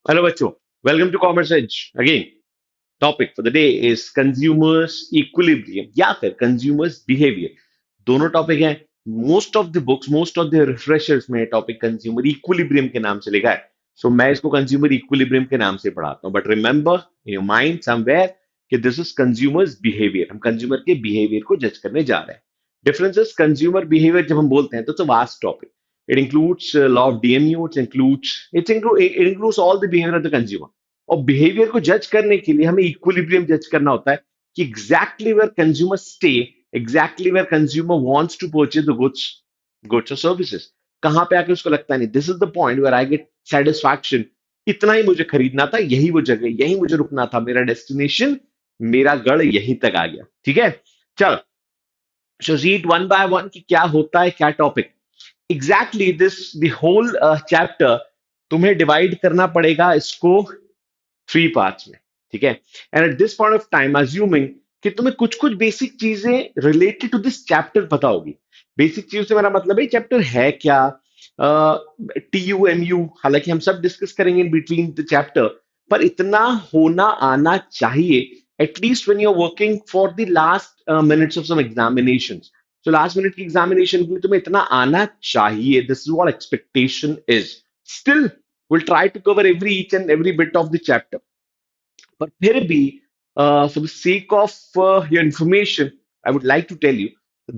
Hello बच्चों, welcome to commerce edge again. Topic for the day is consumers equilibrium या फिर consumers behaviour. दोनों topic हैं। Most of the books, most of the refreshers में topic consumer equilibrium के नाम से लिखा है। सो मैं इसको कंज्यूमर इक्विलिब्रियम के नाम से पढ़ाता हूँ, but remember in your mind somewhere कि दिस इज कंज्यूमर्स बिहेवियर। हम कंज्यूमर के बिहेवियर को जज करने जा रहे हैं। डिफरेंसेस कंज्यूमर बिहेवियर जब हम बोलते हैं तो it's a vast topic. It includes law of DMU. It includes all the behavior of the consumer. और बिहेवियर को जज करने के लिए हमें इक्विलिब्रियम जज करना होता है कि exactly where consumer stay, exactly where consumer wants to purchase the goods और सर्विसेज। कहां पे आके उसको लगता है नहीं, this is the point where I get satisfaction. इतना ही मुझे खरीदना था, यही वो जगह, यही मुझे रुकना था, मेरा डेस्टिनेशन, मेरा गढ़ यहीं तक आ गया। ठीक है, चलो। So read one by one कि क्या होता है, क्या topic exactly this the whole chapter. तुम्हें डिवाइड करना पड़ेगा इसको थ्री पार्ट्स में। ठीक है, and at this point of time assuming कि तुम्हें कुछ कुछ बेसिक चीजें रिलेटेड टू दिस चैप्टर पता होगी। बेसिक चीज से मेरा मतलब है चैप्टर है क्या, टी यू एम यू, हालांकि हम सब डिस्कस करेंगे इन बिटवीन द चैप्टर, पर इतना होना आना चाहिए at least when you are working for the last minutes of some examination. तो लास्ट मिनट की एग्जामिनेशन के लिए तुम्हें इतना आना चाहिए। This is what expectation is. Still we'll try to cover every each and every bit of the chapter, पर फिर भी for the sake of your information I would like to tell you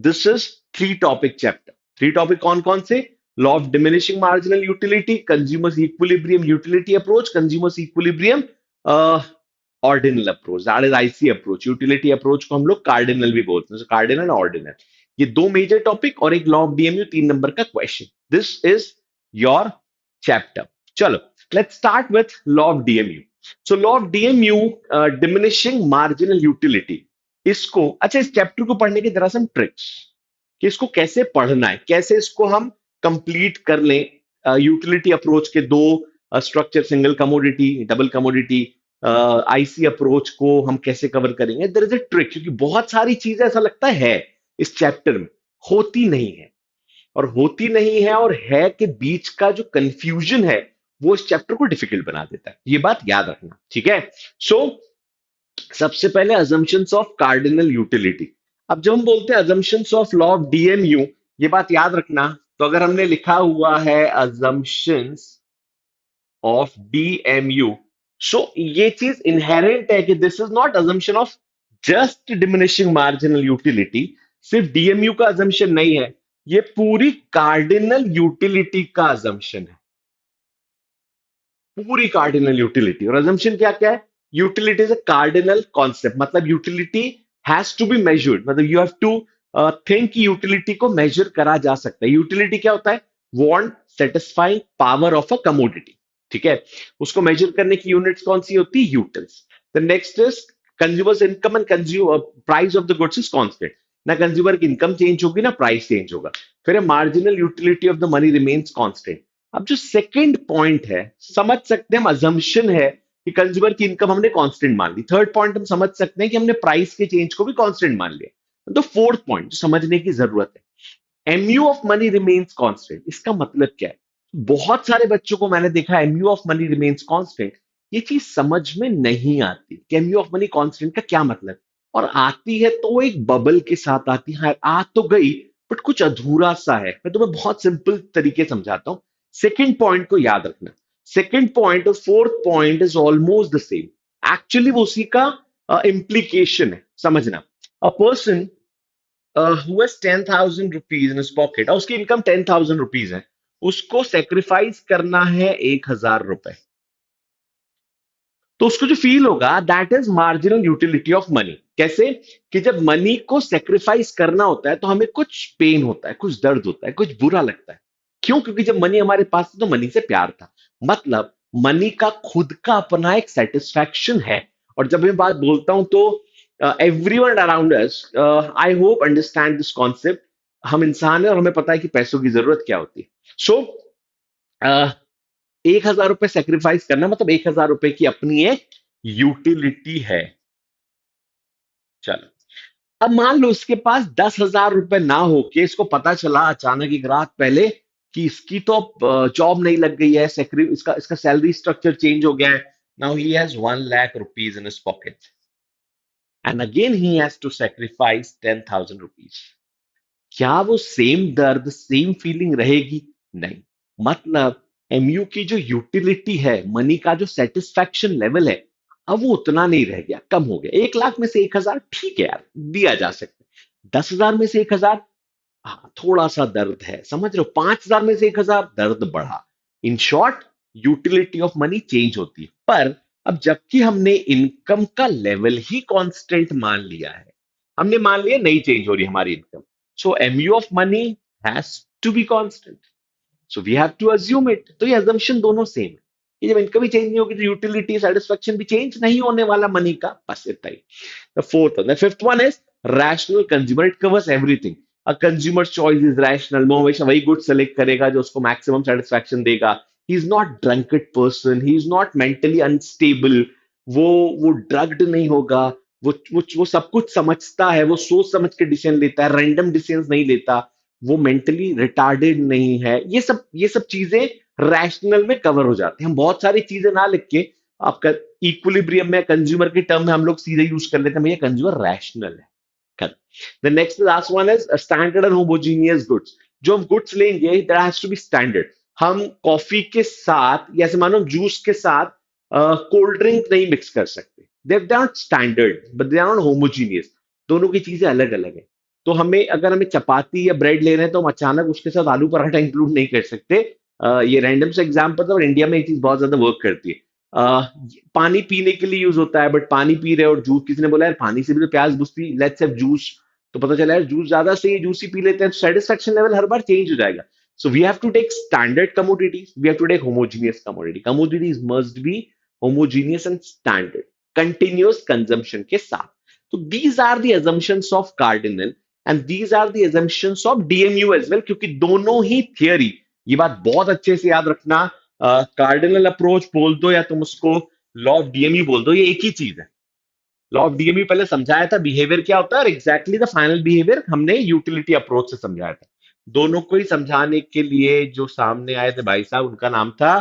this is three topic chapter। three topic कौन कौन से? law of diminishing marginal utility, consumers equilibrium utility approach, consumers equilibrium uh, ordinal approach, that is IC approach। utility approach को हम लोग cardinal भी बोलते हैं, cardinal ordinal। ये दो मेजर टॉपिक और एक लॉ ऑफ डीएमयू 3 नंबर का question. This is your chapter. चलो, let's start with law of DMU. So law of DMU, diminishing marginal utility. इसको, अच्छा, इस चैप्टर को पढ़ने के जरा सम ट्रिक्स कि इसको कैसे पढ़ना है, कैसे इसको हम कंप्लीट कर लें। यूटिलिटी अप्रोच के दो structure, single commodity, double commodity, IC approach को हम कैसे कवर करेंगे। देयर इज अ ट्रिक, क्योंकि बहुत सारी चीजें ऐसा लगता है इस चैप्टर में, होती नहीं है। और होती नहीं है और है के बीच का जो कंफ्यूजन है वो इस चैप्टर को डिफिकल्ट बना देता है। ये बात याद रखना, ठीक है। सो सबसे पहले अजम्पशंस ऑफ कार्डिनल यूटिलिटी। अब जब हम बोलते हैं assumptions of law of DMU, ये बात याद रखना। तो अगर हमने लिखा हुआ है अजम्पशंस ऑफ डीएमयू, सो ये चीज इनहेरेंट है कि this is not assumption of just diminishing marginal utility. सिर्फ डीएमयू का अजम्पशन नहीं है, ये पूरी कार्डिनल यूटिलिटी का अजम्पशन है। पूरी कार्डिनल यूटिलिटी। और अजम्पशन क्या क्या है? Utility is a cardinal concept, मतलब utility has to be measured, मतलब यू हैव टू थिंक कि यूटिलिटी को मेजर करा जा सकता है। यूटिलिटी क्या होता है? Want satisfying power of a commodity. ठीक है, उसको मेजर करने की यूनिट्स कौन सी होती है? Utils. The next is consumers income and consumer price of the goods is constant. ना कंज्यूमर की इनकम चेंज होगी ना प्राइस चेंज होगा। फिर marginal utility of the money remains constant. अब जो सेकंड पॉइंट है, समझ सकते हैं हम, अजम्पशन है कि कंज्यूमर की इनकम हमने कांस्टेंट मान ली। थर्ड पॉइंट हम समझ सकते हैं कि हमने प्राइस के चेंज को भी कांस्टेंट मान लिया। तो फोर्थ पॉइंट जो समझने की जरूरत है, MU of money remains constant. इसका मतलब क्या है? बहुत सारे बच्चों को मैंने देखा MU of money remains constant, ये चीज समझ में नहीं आती कि एमयू ऑफ मनी कांस्टेंट का क्या मतलब। और आती है तो वो एक बबल के साथ आती है, आ तो गई बट कुछ अधूरा सा है। मैं तुम्हें बहुत सिंपल तरीके समझाता हूं। सेकेंड पॉइंट को याद रखना। सेकेंड पॉइंट और fourth point is almost the same. Actually वो उसी का इम्प्लीकेशन है, समझना। A person who has 10,000 rupees in pocket, और उसकी इनकम 10,000 रुपीज है, उसको सेक्रीफाइस करना है 1,000 रुपए। तो उसको जो फील होगा that is marginal utility of money. कैसे? कि जब मनी को सेक्रीफाइस करना होता है तो हमें कुछ पेन होता है, कुछ दर्द होता है, कुछ बुरा लगता है। क्यों? क्योंकि जब मनी हमारे पास था तो मनी से प्यार था, मतलब मनी का खुद का अपना एक सेटिस्फैक्शन है। और जब मैं बात बोलता हूं तो everyone around us, I hope understand this concept. हम इंसान है और हमें पता है कि पैसों की जरूरत क्या होती है। सो 1,000 रुपए सेक्रीफाइस करना मतलब 1,000 रुपए की अपनी एक यूटिलिटी है। चलो, अब मान लो इसके पास 10,000 रुपए ना हो के इसको पता चला अचानक एक रात पहले कि इसकी तो जॉब नहीं लग गई है, इसका इसका सैलरी स्ट्रक्चर चेंज हो गया है. Now he has 1 lakh rupees in his pocket and again he has to sacrifice 10,000 rupees. क्या वो सेम दर्द, सेम फीलिंग रहेगी? नहीं. मतलब एमयू की जो यूटिलिटी है, मनी का जो सेटिस्फैक्शन लेवल है, अब वो उतना नहीं रह गया, कम हो गया. 1 लाख में से 1,000 ठीक है यार, दिया जा सकता है. 10,000 में से 1,000, हाँ थोड़ा सा दर्द है, समझ रहे हो. 5,000 में से 1,000, दर्द बढ़ा. In short, utility of money change होती है. पर अब जबकि हमने इनकम का लेवल ही कांस्टेंट मान लिया है, हमने मान लिया नहीं चेंज हो रही हमारी income, so MU of money has to be constant. So we have to assume it. तो ये अजम्पशन दोनों सेम है कि जब इनकम ही चेंज नहीं होगी तो यूटिलिटी सेटिस्फेक्शन भी चेंज नहीं होने वाला मनी का. बस इतना ही. The fourth one. The fifth one is rational consumer. It covers everything. A consumer's choice is rational. वो हमेशा वही good select करेगा जो उसको maximum satisfaction देगा. He is not drunkard person. He is not mentally unstable. वो वो drugged नहीं होगा. वो सब कुछ समझता है. वो सोच समझ के डिसीजन लेता है. रैंडम डिसीजन नहीं लेता. वो मेंटली रिटार्डेड नहीं है. ये सब चीजें रैशनल में कवर हो जाती हैं. हम बहुत सारी चीजें ना लिख के आपका इक्विलिब्रियम में कंज्यूमर के टर्म में हम लोग सीधे यूज कर लेते हैं, भैया कंज्यूमर रैशनल है. The next last one is standard and homogeneous goods. जो हम गुड्स लेंगे that has to be standard. हम कॉफी के साथ या ऐसे मानो जूस के साथ कोल्ड ड्रिंक नहीं मिक्स कर सकते. They are not standard but they are not homogeneous. दोनों की चीजें अलग अलग है. तो अगर हमें चपाती या ब्रेड ले रहे हैं तो हम अचानक उसके साथ आलू पराठा इंक्लूड नहीं कर सकते. ये रैंडम से एग्जाम्पल था, और इंडिया में ये चीज बहुत ज्यादा वर्क करती है. अ, पानी पीने के लिए यूज होता है, बट पानी पी रहे हो और जूस, किसी ने बोला यार पानी से भी तो प्यास बुझती, लेट्स हैव जूस. तो पता चला यार जूस ज्यादा सही है, जूस ही पी लेते हैं. सेटिस्फेक्शन लेवल हर बार चेंज हो जाएगा. So we have to take standard commodities, we have to take homogeneous commodity. Commodities must be homogeneous and standard, continuous consumption के साथ. तो these are the assumptions of cardinal and these are the assumptions of DMU as well. क्योंकि दोनों ही theory, ये बात बहुत अच्छे से याद रखना, कार्डिनल अप्रोच बोल दो या तुम उसको लॉ ऑफ डीएमयू बोल दो, ये एक ही चीज है. लॉ ऑफ डीएमयू पहले समझाया था बिहेवियर क्या होता है, और एग्जैक्टली द फाइनल बिहेवियर हमने यूटिलिटी अप्रोच से समझाया था. दोनों को ही समझाने के लिए जो सामने आए थे भाई साहब, उनका नाम था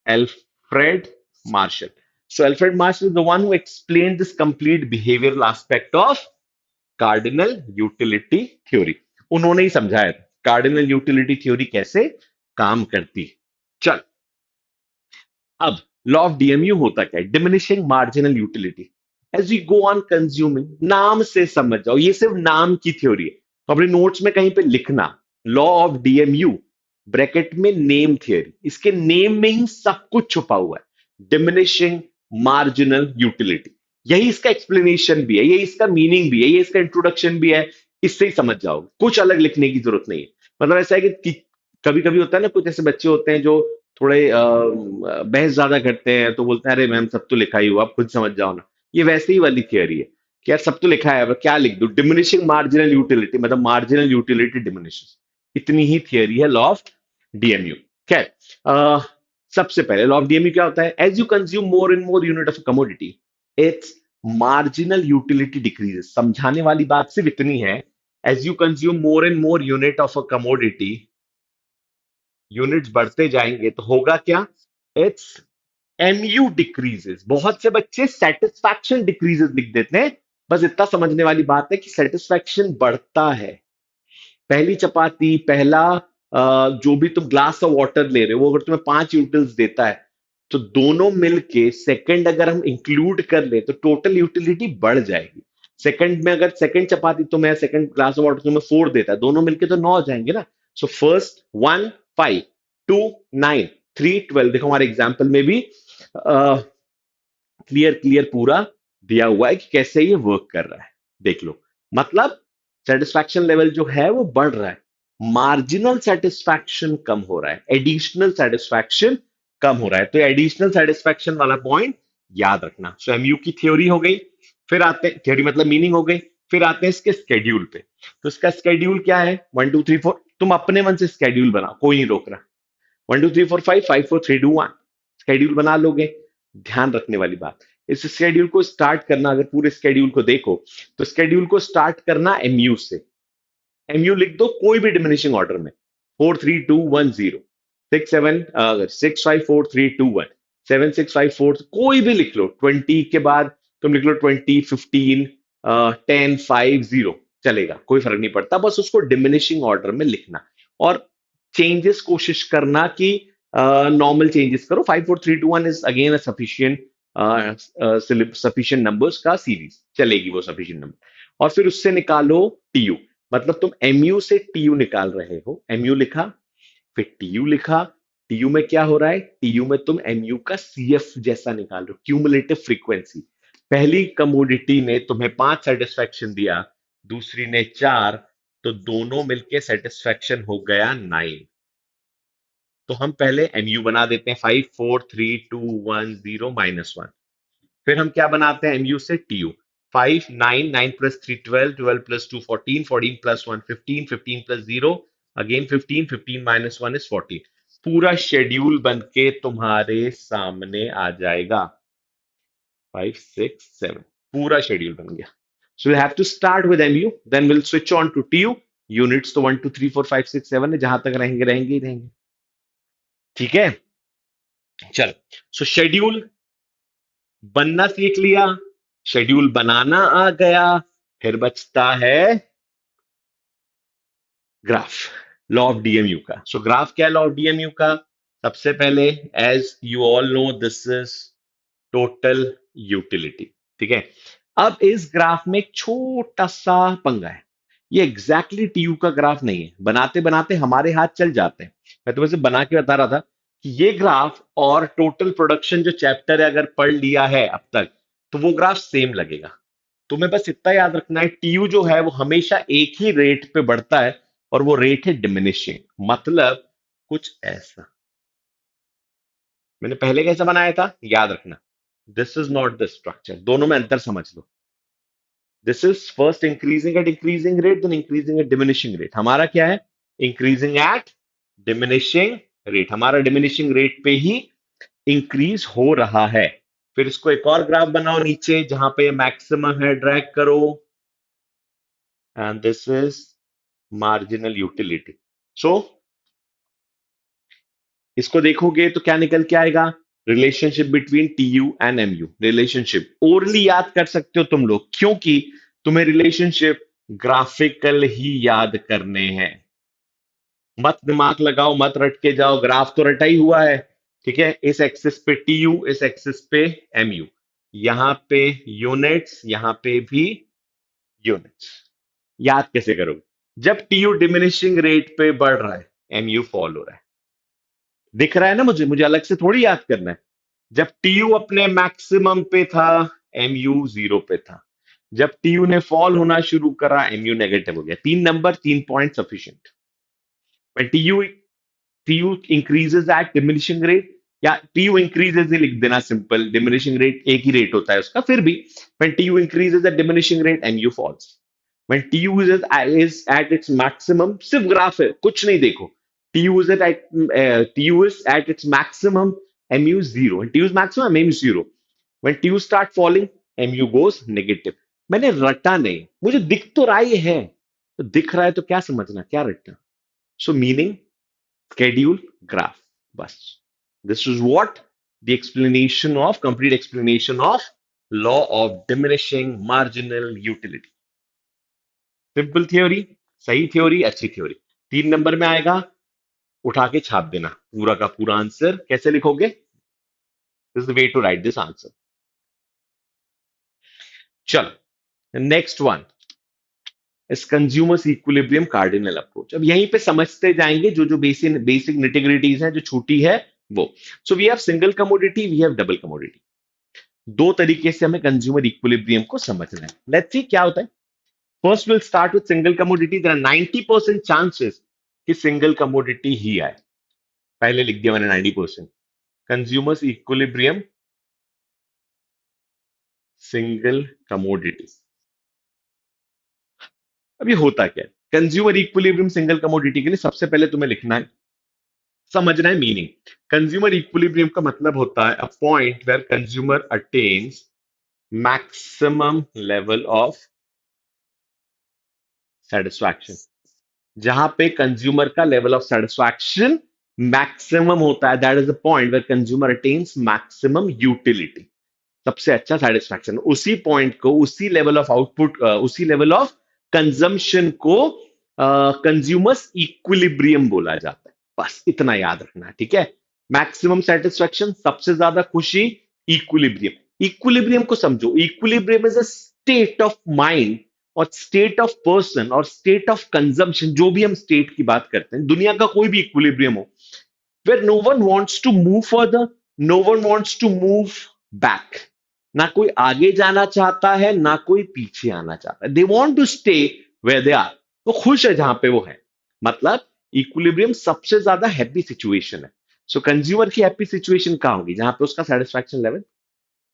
Alfred Marshall. So Alfred Marshall is the one who explained this complete behavioral aspect of cardinal utility theory. उन्होंने ही समझाया कार्डिनल यूटिलिटी थ्योरी कैसे काम करती है. चल, अब लॉ ऑफ डीएमयू होता क्या है? Diminishing marginal utility. As you go on consuming, नाम से समझ जाओ, ये सिर्फ नाम की थ्योरी है. तो अपने नोट्स में कहीं पे लिखना लॉ ऑफ डीएमयू ब्रैकेट में नेम थियरी. इसके नेम में ही सब कुछ छुपा हुआ है. डिमिनिशिंग मार्जिनल यूटिलिटी, यही इसका एक्सप्लेनेशन भी है, यही इसका मीनिंग भी है, यही इसका इंट्रोडक्शन भी है. इससे ही समझ जाओगे, कुछ अलग लिखने की जरूरत नहीं है. मतलब ऐसा है कि कभी कभी होता है ना, कुछ ऐसे बच्चे होते हैं जो थोड़े बहस ज्यादा करते हैं, तो बोलते हैं अरे मैम सब तो लिखा ही हुआ, आप खुद समझ जाओ ना. ये वैसे ही वाली थियरी है कि यार सब तो लिखा है, अब क्या लिख दो. डिमिनिशिंग मार्जिनल यूटिलिटी मतलब मार्जिनल यूटिलिटी डिमिनिशेस. इतनी ही थियरी है लॉ ऑफ डीएमयू. खैर, सबसे पहले लॉ ऑफ डीएमयू क्या होता है? As you consume more and more unit of commodity, its marginal utility decreases. समझाने वाली बात सिर्फ इतनी है, as you consume more and more unit of a commodity, units बढ़ते जाएंगे तो होगा क्या? Its MU decreases. बहुत से बच्चे सेटिस्फैक्शन डिक्रीजेस लिख देते हैं. बस इतना समझने वाली बात है कि सेटिस्फैक्शन बढ़ता है. पहली चपाती, पहला जो भी तुम ग्लास ऑफ वाटर ले रहे हो, वो अगर तुम्हें 5 यूटिल्स देता है, तो दोनों मिलके सेकंड अगर हम इंक्लूड कर ले तो टोटल यूटिलिटी बढ़ जाएगी. सेकंड में अगर सेकंड चपाती तुम्हें, सेकंड ग्लास ऑफ वाटर तुम्हें 4 देता है, दोनों मिलके तो 9 हो जाएंगे ना. So first 1 5, 2 9, 3 12. देखो हमारे एग्जाम्पल में भी क्लियर क्लियर पूरा दिया हुआ है कि कैसे ये वर्क कर रहा है. देख लो, मतलब सेटिस्फैक्शन लेवल जो है वो बढ़ रहा है, मार्जिनल सेटिस्फैक्शन कम हो रहा है, एडिशनल सेटिस्फैक्शन कम हो रहा है. तो एडिशनल सेटिस्फैक्शन वाला पॉइंट याद रखना. सो एमयू की थ्योरी हो गई. फिर आते हैं, थ्योरी मतलब मीनिंग हो गई. फिर आते हैं इसके स्केड्यूल पे. तो इसका स्केड्यूल क्या है? 1 2 3 4. तुम अपने मन से स्केड्यूल बनाओ, कोई नहीं रोक रहा. 1 2 3 4 5 5 4 3 2 1 स्केड्यूल बना लोगे. ध्यान रखने वाली बात, इस स्केड्यूल को स्टार्ट करना, अगर पूरे स्केड्यूल को देखो तो स्केड्यूल को स्टार्ट करना एमयू से. एमयू लिख दो कोई भी डिमिनिशिंग ऑर्डर में. 43210, 654 321, 765 4, कोई भी लिख लो। 20 के बाद तुम लिख लो 20 15, 10 5 0, चलेगा, कोई फर्क नहीं पड़ता, बस उसको डिमिनिशिंग ऑर्डर में लिखना। और चेंजेस कोशिश करना कि नॉर्मल चेंजेस करो। 5 4 3 2 1 is again sufficient, sufficient numbers का सीरीज चलेगी, वो सफिशियंट नंबर। और फिर उससे निकालो टीयू। मतलब तुम एमयू से टीयू निकाल रहे हो, एमयू लिखा, फिर टीयू लिखा। टीयू में क्या हो रहा है, टीयू में तुम एमयू का सीएफ जैसा निकाल रहे हो, क्यूमुलेटिव फ्रीक्वेंसी। पहली कमोडिटी ने तुम्हें 5 सेटिस्फैक्शन दिया, दूसरी ने 4, तो दोनों मिलके सेटिस्फैक्शन हो गया 9। तो हम पहले एमयू बना देते हैं, 5 4 3 2 1 0 -1। फिर हम क्या बनाते हैं एमयू से टीयू, 5 9 9 + 3 12 12 + 2 14 14 + 1 15 15 + 0, अगेन 15 15 -1 इज 14। पूरा शेड्यूल बन के तुम्हारे सामने आ जाएगा। 5 6 7, पूरा शेड्यूल बन गया। So you have to start with MU, then will switch on to TU. Units तो 1 2 3 4 5 6 7 है, जहां तक रहेंगे रहेंगे ही रहेंगे। ठीक है, चलो। सो शेड्यूल बनना सीख लिया, शेड्यूल बनाना आ गया, फिर बचता है ग्राफ, लॉ ऑफ डीएमयू का। सो ग्राफ क्या है लॉ ऑफ डीएमयू का? सबसे पहले, as you all know, this is total utility. ठीक है। अब इस ग्राफ में एक छोटा सा पंगा है, ये एग्जैक्टली टीयू का ग्राफ नहीं है, बनाते बनाते हमारे हाथ चल जाते हैं। मैं तुम्हें से बना के बता रहा था कि ये ग्राफ और टोटल प्रोडक्शन जो चैप्टर है अगर पढ़ लिया है अब तक, तो वो ग्राफ सेम लगेगा। तुम्हें बस इतना याद रखना है, टीयू जो है वो हमेशा एक ही रेट पे बढ़ता है, और वो रेट है डिमिनिशिंग। मतलब कुछ ऐसा, मैंने पहले कैसा बनाया था याद रखना। This is not the structure, दोनों में अंतर समझ लो। This is first increasing at increasing rate, then increasing at diminishing rate. हमारा क्या है, इंक्रीजिंग एट डिमिनिशिंग रेट। हमारा डिमिनिशिंग रेट पे ही इंक्रीज हो रहा है। फिर इसको एक और ग्राफ बनाओ नीचे, जहां पे मैक्सिमम है, ड्रैग करो, and this is marginal utility. So इसको देखोगे तो क्या निकल के आएगा, relationship between TU and MU. Relationship orally याद कर सकते हो तुम लोग, क्योंकि तुम्हें रिलेशनशिप ग्राफिकल ही याद करने हैं। मत दिमाग लगाओ, मत रट के जाओ, ग्राफ तो रटा ही हुआ है। ठीक है, इस एक्सिस पे टीयू, इस एक्सिस पे एमयू, यहां पे यूनिट्स, यहां पे भी यूनिट्स। याद कैसे करोगे, जब टीयू डिमिनिशिंग रेट पे बढ़ रहा है, एमयू फॉल हो रहा है। दिख रहा है ना, मुझे मुझे अलग से थोड़ी याद करना है। जब टीयू अपने मैक्सिमम पे था, एमयू 0 पे था। जब टीयू ने फॉल होना शुरू करा, एमयू नेगेटिव हो गया। 3 number, 3 point sufficient. TU TU increases at diminishing rate, या टीयू इंक्रीजेज ही लिख देना, सिंपल, डिमिनिशिंग रेट एक ही रेट होता है उसका। फिर भी when TU increases at diminishing rate, MU falls. when TU is at its maximum, सिर्फ ग्राफ है, कुछ नहीं देखो। TU is at TU is at its maximum, mu 0, and TU is maximum, mu 0। when टीयू start falling, mu goes negative। मैंने रटा नहीं, मुझे दिख तो रहा ही है, तो दिख रहा है तो क्या समझना, क्या रटना। So meaning schedule graph, bus. This is what the explanation of, complete explanation of law of diminishing marginal utility। Simple theory, सही थ्योरी, अच्छी थ्योरी। 3 नंबर में आएगा, उठा के छाप देना पूरा का पूरा आंसर। कैसे लिखोगे, this is the way to write this answer. चलो, next one is consumers equilibrium cardinal approach. अब यहीं पे समझते जाएंगे जो जो बेसिक बेसिक निटिग्रिटीज हैं, जो छूटी है वो। So we have single commodity, we have double commodity. दो तरीके से हमें कंज्यूमर इक्विलिब्रियम को समझना है। लेट्स सी क्या होता है। First will start with single commodity. There are 90% chances कि सिंगल कमोडिटी ही आए। पहले लिख दिया मैंने 90%। Consumers equilibrium single commodity. अब ये होता क्या है, कंज्यूमर इक्विलिब्रियम सिंगल कमोडिटी के लिए सबसे पहले तुम्हें लिखना है, समझना है मीनिंग। कंज्यूमर इक्विलिब्रियम का मतलब होता है a point where consumer attains maximum level of satisfaction. जहां पे कंज्यूमर का लेवल ऑफ सेटिस्फैक्शन मैक्सिमम होता है, that is the point where consumer attains maximum utility. सबसे अच्छा सेटिस्फैक्शन उसी पॉइंट को, उसी लेवल ऑफ आउटपुट, उसी लेवल ऑफ कंजम्पशन को कंज्यूमर्स इक्विलिब्रियम बोला जाता है। बस इतना याद रखना है, ठीक है। मैक्सिमम सेटिस्फैक्शन, सबसे ज्यादा खुशी, इक्विलिब्रियम। इक्विलिब्रियम को समझो, equilibrium is a state of mind और स्टेट ऑफ पर्सन और स्टेट ऑफ कंजम्पशन, जो भी हम स्टेट की बात करते हैं, दुनिया का कोई भी इक्विलिब्रियम हो, where no one wants to move further, no one wants to move back। ना कोई आगे जाना चाहता है, ना कोई पीछे आना चाहता है। They want to stay where they are. वो खुश है जहां पे वो है। मतलब इक्विलिब्रियम सबसे ज्यादा हैप्पी सिचुएशन है। सो कंज्यूमर की हैप्पी सिचुएशन कहां होगी? जहां पे उसका सेटिस्फैक्शन लेवल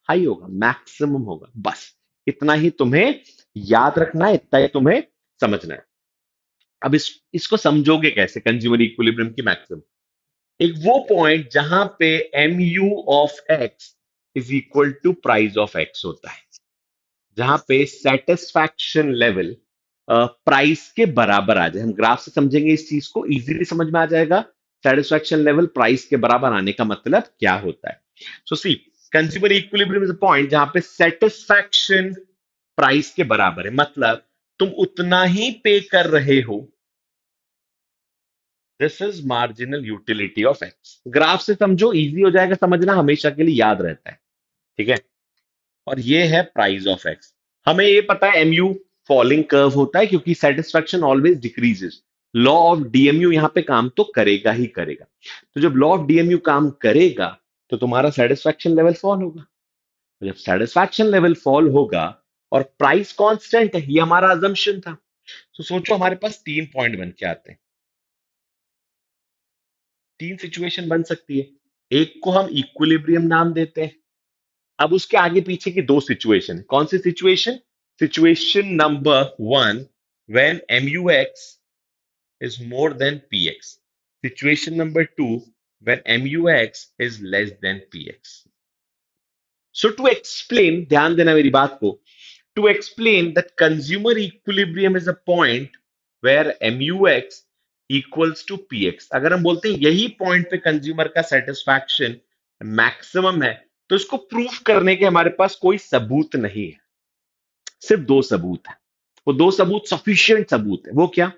हाई होगा, मैक्सिमम होगा। बस इतना ही तुम्हें याद रखना है, इतना ही तुम्हें समझना है। अब इसको समझोगे कैसे, कंज्यूमर इक्विलिब्रियम की मैक्सिमम? एक वो पॉइंट जहां पे M U of X is equal to price of X होता है, जहां पे सेटिस्फैक्शन लेवल प्राइस के बराबर आ जाए। हम ग्राफ से समझेंगे इस चीज को, इजीली समझ में आ जाएगा सेटिस्फैक्शन लेवल प्राइस के बराबर आने का मतलब क्या होता है। So see, consumer equilibrium is a point जहां पे सेटिस्फैक्शन प्राइस के बराबर है। मतलब तुम उतना ही पे कर रहे हो, this is marginal utility of x. Graph से समझो, इजी हो जाएगा समझना, हमेशा के लिए याद रहता है, ठीक है। और ये है प्राइस ऑफ एक्स। हमें ये पता है एमयू फॉलिंग कर्व होता है, क्योंकि satisfaction always decreases. Law of DMU यहां पे काम तो करेगा ही करेगा। तो जब लॉ ऑफ डीएमयू काम करेगा, तो तुम्हारा सेटिस्फैक्शन लेवल फॉल होगा। तो जब सेटिस्फैक्शन लेवल फॉल होगा और प्राइस कांस्टेंट है, ये हमारा अजम्पशन था। तो सोचो हमारे पास 3 पॉइंट बन के आते हैं, 3 सिचुएशन बन सकती है। एक को हम इक्विलिब्रियम नाम देते हैं। अब उसके आगे पीछे की 2 सिचुएशन, कौन सी situation? Situation number 1, when MUX is more than PX। Situation number 2, when MUX is less than PX। So to explain, ध्यान देना मेरी बात को, to explain that consumer equilibrium is a point where MUX equals to PX। अगर हम बोलते हैं यही पॉइंट पे कंज्यूमर का सेटिस्फैक्शन मैक्सिमम है, तो इसको प्रूफ करने के हमारे पास कोई सबूत नहीं है, सिर्फ 2 सबूत है। वो 2 सबूत सफिशियंट सबूत है। वो क्या?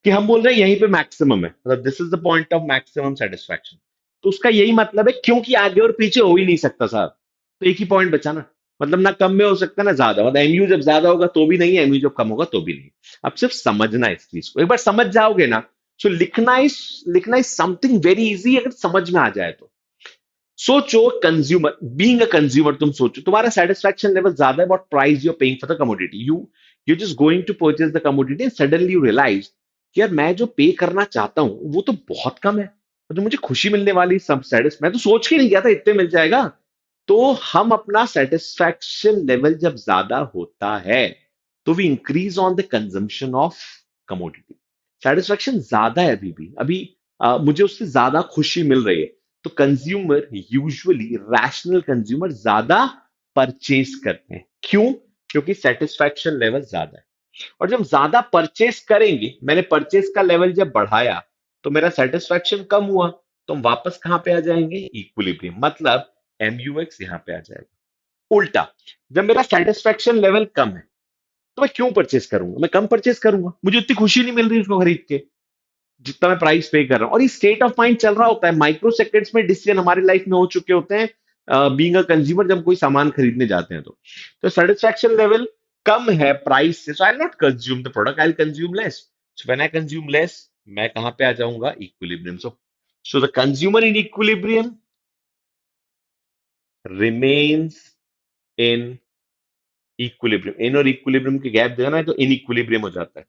कि हम बोल रहे हैं यहीं पे मैक्सिमम है, मतलब this is the point of maximum satisfaction. तो उसका यही मतलब है, क्योंकि आगे और पीछे हो ही नहीं सकता साहब, तो एक ही पॉइंट बचा ना। मतलब ना कम में हो सकता ना ज्यादा, मतलब एमयू जब ज्यादा होगा तो भी नहीं, एमयू जब कम होगा तो भी नहीं। अब सिर्फ समझना है इस चीज को, एक बार समझ जाओगे ना। सो लिखना इज समथिंग वेरी इजी, अगर समझ में आ जाए तो। सोचो कंज्यूमर, बीइंग अ कंज्यूमर, तुम सोचो तुम्हारा सेटिस्फैक्शन लेवल ज्यादा है, what price you are paying for the commodity. You just going to purchase the commodity and suddenly you realise कि यार मैं जो पे करना चाहता हूं वो तो बहुत कम है, और जो मुझे खुशी मिलने वाली सब सेटिस, मैं तो सोच के नहीं गया था इतने मिल जाएगा। तो हम अपना सेटिस्फैक्शन लेवल जब ज्यादा होता है, तो we increase on the consumption of commodity. Satisfaction ज्यादा है अभी मुझे उससे ज्यादा खुशी मिल रही है, तो कंज्यूमर यूजुअली, रैशनल कंज्यूमर ज्यादा परचेज करते हैं। क्यों? क्योंकि सेटिस्फैक्शन लेवल ज्यादा है। और जब ज्यादा परचेज करेंगे, मैंने परचेज का लेवल जब बढ़ाया, तो मेरा सेटिस्फैक्शन कम हुआ, तो हम वापस कहां पे आ जाएंगे? इक्विलिब्रियम। मतलब MUX यहां पे आ जाएगा। उल्टा, जब मेरा सेटिस्फैक्शन लेवल कम है, तो मैं क्यों परचेज करूंगा? मैं कम परचेज करूंगा, मुझे उतनी खुशी नहीं मिल रही उसको खरीद के जितना मैं प्राइस पे कर रहा हूं। और ये स्टेट ऑफ माइंड चल रहा होता है, माइक्रो सेकंड्स में डिसीजन हमारी लाइफ में हो चुके होते हैं, बीइंग अ कंज्यूमर, जब कोई सामान खरीदने जाते हैं तो सेटिस्फैक्शन लेवल कम है प्राइस से, so I not consume the product, I consume less. So when I consume less, मैं कहां पे आ जाऊंगा? Equilibrium. So the consumer in equilibrium remains in equilibrium. In और इक्विलिब्रियम के गैप देना है तो इन इक्विलिब्रियम हो जाता है।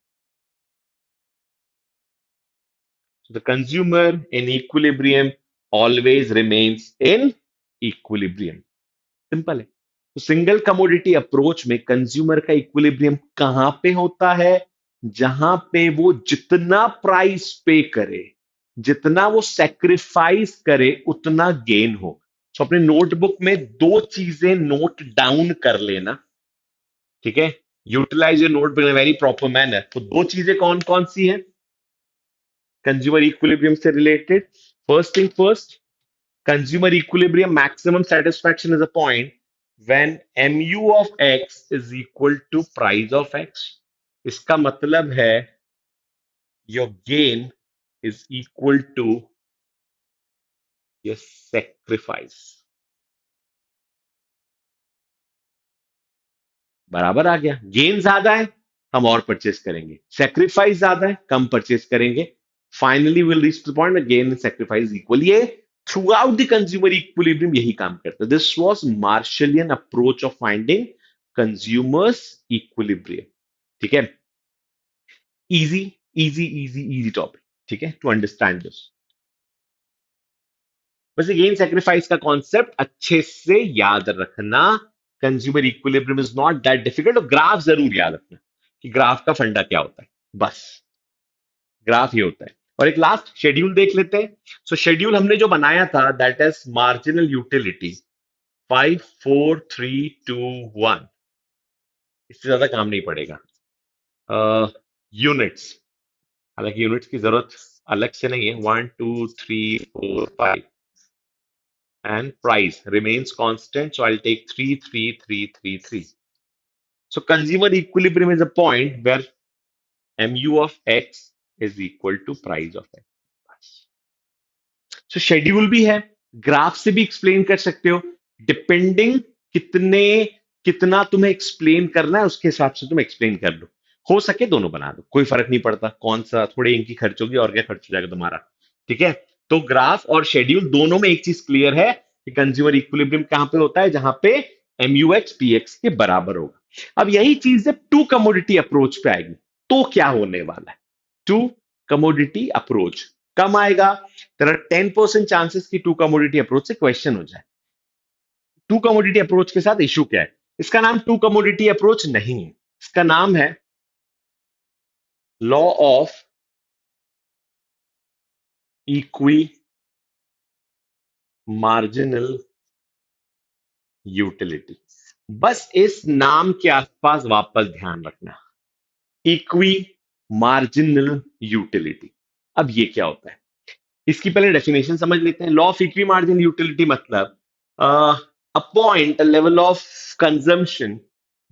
So the consumer in equilibrium always remains in equilibrium। Simple है। तो सिंगल कमोडिटी अप्रोच में कंज्यूमर का इक्विलिब्रियम कहां पे होता है? जहां पे वो जितना प्राइस पे करे, जितना वो सेक्रीफाइस करे, उतना गेन हो। तो अपने नोटबुक में 2 चीजें नोट डाउन कर लेना, ठीक है। Utilise your notebook in very proper manner. तो 2 चीजें कौन कौन सी हैं? कंज्यूमर इक्विलिब्रियम से related. First thing first, consumer equilibrium maximum satisfaction is a point when mu of x is equal to price of x। इसका मतलब है your gain is equal to your sacrifice। बराबर आ गया, गेन ज्यादा है हम और परचेस करेंगे, सेक्रीफाइस ज्यादा है कम परचेस करेंगे। Finally will reach the point gain and sacrifice equal. ये throughout the consumer equilibrium यही काम करता है। This was Marshallian approach of finding consumer's equilibrium. ठीक है, easy easy easy easy topic, ठीक है, टू अंडरस्टैंड दिस। बस गेन सेक्रीफाइस का कॉन्सेप्ट अच्छे से याद रखना। Consumer equilibrium is not that difficult, और ग्राफ जरूर याद रखना कि ग्राफ का फंडा क्या होता है। बस ग्राफ ये होता है। और एक लास्ट शेड्यूल देख लेते हैं। सो शेड्यूल हमने जो बनाया था दैट इज मार्जिनल यूटिलिटी 5 4 3 2 1। इससे ज्यादा काम नहीं पड़ेगा। यूनिट्स, हालांकि यूनिट्स की जरूरत अलग से नहीं है, 1 2 3 4 5 and price remains constant, so I'll take 3 3 3 3 3। So consumer equilibrium is a point where mu of x is equal to price of x। So schedule भी है, ग्राफ से भी एक्सप्लेन कर सकते हो, डिपेंडिंग कितने कितना तुम्हें एक्सप्लेन करना है उसके हिसाब से तुम एक्सप्लेन कर लो। हो सके दोनों बना दो, कोई फर्क नहीं पड़ता कौन सा, थोड़े इनकी खर्च होगी और क्या खर्च हो जाएगा तुम्हारा। ठीक है, तो ग्राफ और शेड्यूल दोनों में एक चीज क्लियर है कि कंज्यूमर इक्विलिब्रियम कहां पे होता है, जहां पे M U X P X के बराबर होगा। अब यही चीज जब टू कमोडिटी अप्रोच पे आएगी तो क्या होने वाला है। टू कमोडिटी अप्रोच कम आएगा, देयर आर 10% चांसेस कि टू कमोडिटी अप्रोच से क्वेश्चन हो जाए। टू कमोडिटी अप्रोच के साथ इशू क्या है, इसका नाम टू कमोडिटी अप्रोच नहीं है, इसका नाम है law of equi marginal utility. बस इस नाम के आसपास वापस ध्यान रखना, इक्वी मार्जिनल यूटिलिटी। अब ये क्या होता है, इसकी पहले डेफिनेशन समझ लेते हैं। Law of equi margin utility मतलब a point, a level of consumption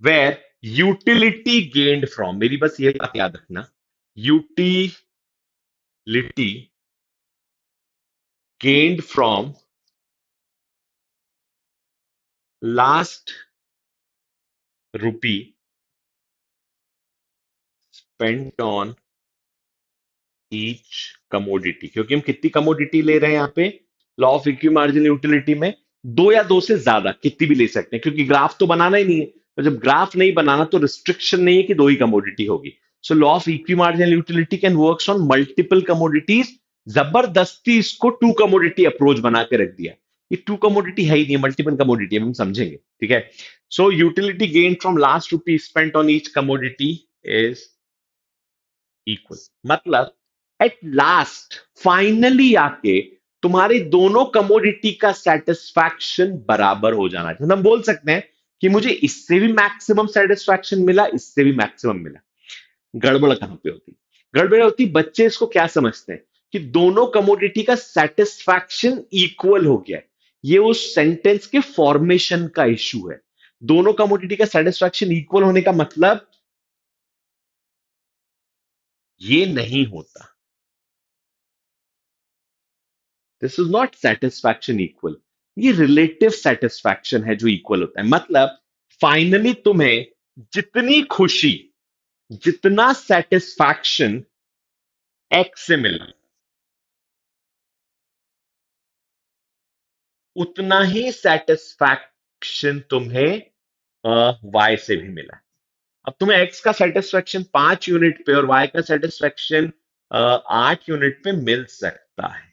where utility gained from, मेरी बस ये बात याद रखना, utility gained from last rupee spent on each commodity. क्योंकि हम कितनी कमोडिटी ले रहे हैं यहां पे law of equi marginal utility में, दो या दो से ज्यादा कितनी भी ले सकते हैं, क्योंकि ग्राफ तो बनाना ही नहीं है। तो जब ग्राफ नहीं बनाना तो रिस्ट्रिक्शन नहीं है कि दो ही कमोडिटी होगी। सो law of equi marginal utility can works on multiple commodities. जबरदस्ती इसको टू कमोडिटी अप्रोच बना के रख दिया। ये टू कमोडिटी है ही नहीं, मल्टीपल कमोडिटी हम समझेंगे। ठीक है, सो utility gain from last rupee spent on each commodity is equal. मतलब एट लास्ट फाइनली आके तुम्हारे दोनों कमोडिटी का सेटिस्फैक्शन बराबर हो जाना चाहिए। हम बोल सकते हैं कि मुझे इससे भी मैक्सिमम सेटिस्फैक्शन मिला, इससे भी मैक्सिमम मिला। गड़बड़ कहां पे होती, गड़बड़ होती बच्चे इसको क्या समझते हैं कि दोनों कमोडिटी का सेटिस्फैक्शन इक्वल हो गया है। ये उस सेंटेंस के फॉर्मेशन का इशू है। दोनों कमोडिटी का सेटिस्फैक्शन इक्वल होने का मतलब ये नहीं होता। This is not satisfaction equal, ये रिलेटिव सेटिस्फैक्शन है जो इक्वल होता है। मतलब फाइनली तुम्हें जितनी खुशी, जितना सेटिस्फैक्शन एक्स से मिला, उतना ही सेटिस्फैक्शन तुम्हें वाई से भी मिला। अब तुम्हें एक्स का सेटिस्फैक्शन 5 यूनिट पे और वाई का सेटिस्फैक्शन 8 यूनिट पे मिल सकता है,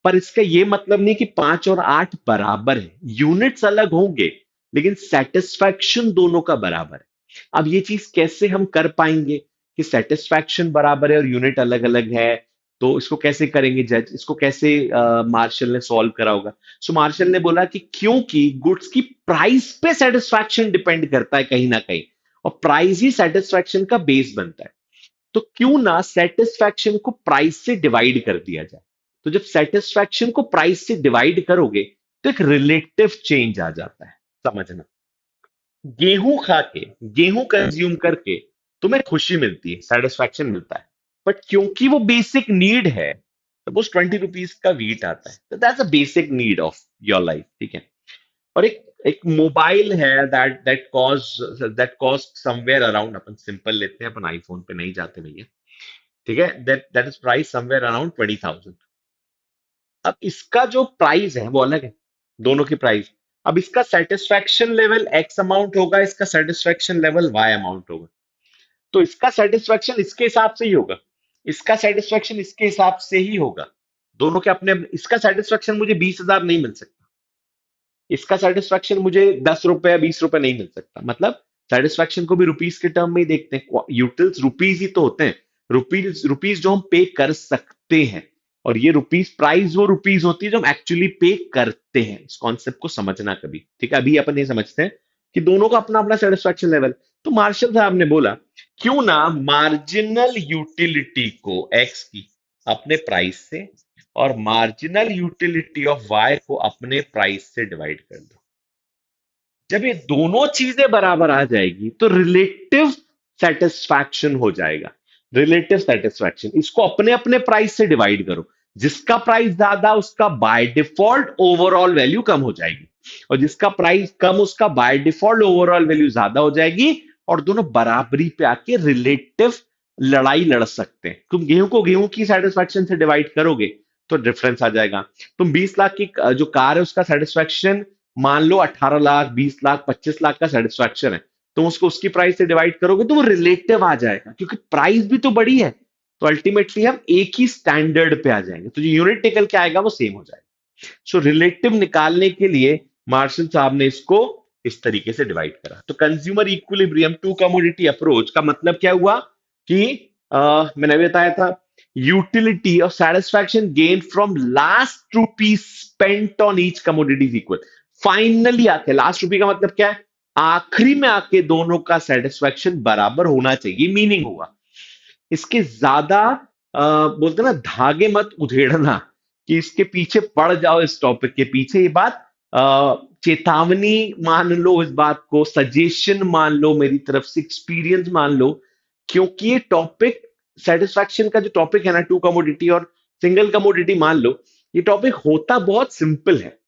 पर इसका यह मतलब नहीं कि 5 और 8 बराबर है। यूनिट्स अलग होंगे लेकिन सेटिस्फैक्शन दोनों का बराबर है। अब ये चीज कैसे हम कर पाएंगे कि सेटिस्फैक्शन बराबर है और यूनिट अलग अलग है, तो इसको कैसे करेंगे जज, इसको कैसे मार्शल ने सॉल्व करा होगा। सो मार्शल ने बोला कि क्योंकि गुड्स की प्राइस पे सेटिस्फैक्शन डिपेंड करता है कहीं ना कहीं, और प्राइस ही सेटिस्फैक्शन का बेस बनता है। तो क्यों ना सेटिस्फैक्शन को प्राइस से डिवाइड कर दिया जाए। तो जब सेटिस्फैक्शन को प्राइस से डिवाइड करोगे तो एक रिलेटिव चेंज आ जाता है। समझना, गेहूं खा के, गेहूं कंज्यूम करके तुम्हें खुशी मिलती है, सेटिस्फैक्शन मिलता है, बट क्योंकि वो बेसिक नीड है, सपोज 20 रुपीज का वीट आता है, तो that's a basic need of your life, ठीक है। और एक एक मोबाइल है that cost somewhere around, upon simple लेते हैं, अपन आईफोन पे नहीं जाते भैया, ठीक है, that is price somewhere around 20,000। अब इसका जो प्राइस है वो अलग है, दोनों की प्राइस। अब इसका सेटिस्फैक्शन लेवल एक्स अमाउंट होगा, इसका सेटिस्फैक्शन लेवल वाई अमाउंट होगा। तो इसका सेटिस्फैक्शन इसके हिसाब से ही होगा, इसका सेटिस्फैक्शन इसके हिसाब से ही होगा। दोनों के इसका सेटिस्फैक्शन मुझे 20,000 नहीं मिल सकता, इसका सेटिस्फैक्शन मुझे 10 रुपए 20 रुपए नहीं मिल सकता। मतलब सेटिस्फैक्शन को भी रुपीस के टर्म में ही देखते हैं, यूटिल्स रुपीस ही तो होते हैं, रुपीस रुपीस जो हम पे कर सकते हैं, और ये रुपीस प्राइस वो रुपीस होती है जो हम एक्चुअली पे करते हैं। इस कॉन्सेप्ट को समझना कभी, ठीक है। अभी अपन ये समझते हैं कि दोनों का अपना अपना सेटिस्फैक्शन लेवल। तो मार्शल साहब ने बोला क्यों ना मार्जिनल यूटिलिटी को एक्स की अपने प्राइस से और मार्जिनल यूटिलिटी ऑफ वाई को अपने प्राइस से डिवाइड कर दो। जब ये दोनों चीजें बराबर आ जाएगी तो रिलेटिव सेटिस्फैक्शन हो जाएगा। रिलेटिव सेटिस्फैक्शन, इसको अपने अपने प्राइस से डिवाइड करो, जिसका प्राइस ज्यादा उसका बाय डिफॉल्ट ओवरऑल वैल्यू कम हो जाएगी, और जिसका प्राइस कम उसका बाय डिफॉल्ट ओवरऑल वैल्यू ज्यादा हो जाएगी, और दोनों बराबरी पे आके रिलेटिव लड़ाई लड़ सकते हैं। तुम गेहूं को गेहूं की सेटिस्फैक्शन से डिवाइड करोगे तो डिफरेंस आ जाएगा। तुम 20 लाख की जो कार है उसका सेटिस्फैक्शन मान लो 18 लाख, 20 लाख, 25 लाख का सेटिस्फैक्शन है, तुम उसको उसकी प्राइस से डिवाइड करोगे तो वो रिलेटिव आ जाएगा, क्योंकि प्राइस भी तो बड़ी है। तो अल्टीमेटली हम एक ही स्टैंडर्ड पे आ जाएंगे, तो जो यूनिट निकल के आएगा वो सेम हो जाएगा। सो रिलेटिव निकालने के लिए मार्शल साहब ने इसको इस तरीके से डिवाइड करा। तो consumer equilibrium two commodity approach का मतलब क्या हुआ कि मैंने अभी बताया था, यूटिलिटी और सेटिस्फैक्शन गेन फ्रॉम लास्ट रूपी spent on each commodity is equal. Finally आके लास्ट रूपी का मतलब क्या है, आखिरी में आके दोनों का सेटिस्फैक्शन बराबर होना चाहिए, मीनिंग हुआ। इसके ज्यादा बोलते ना धागे मत उधेड़ना कि इसके पीछे पड़ जाओ, इस टॉपिक के पीछे। ये बात चेतावनी मान लो, इस बात को सजेशन मान लो मेरी तरफ से, एक्सपीरियंस मान लो, क्योंकि ये टॉपिक सेटिस्फैक्शन का जो टॉपिक है ना, टू कमोडिटी और सिंगल कमोडिटी मान लो, ये टॉपिक होता बहुत सिंपल है,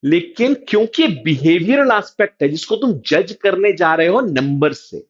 लेकिन क्योंकि बिहेवियरल एस्पेक्ट है जिसको तुम जज करने जा रहे हो नंबर से,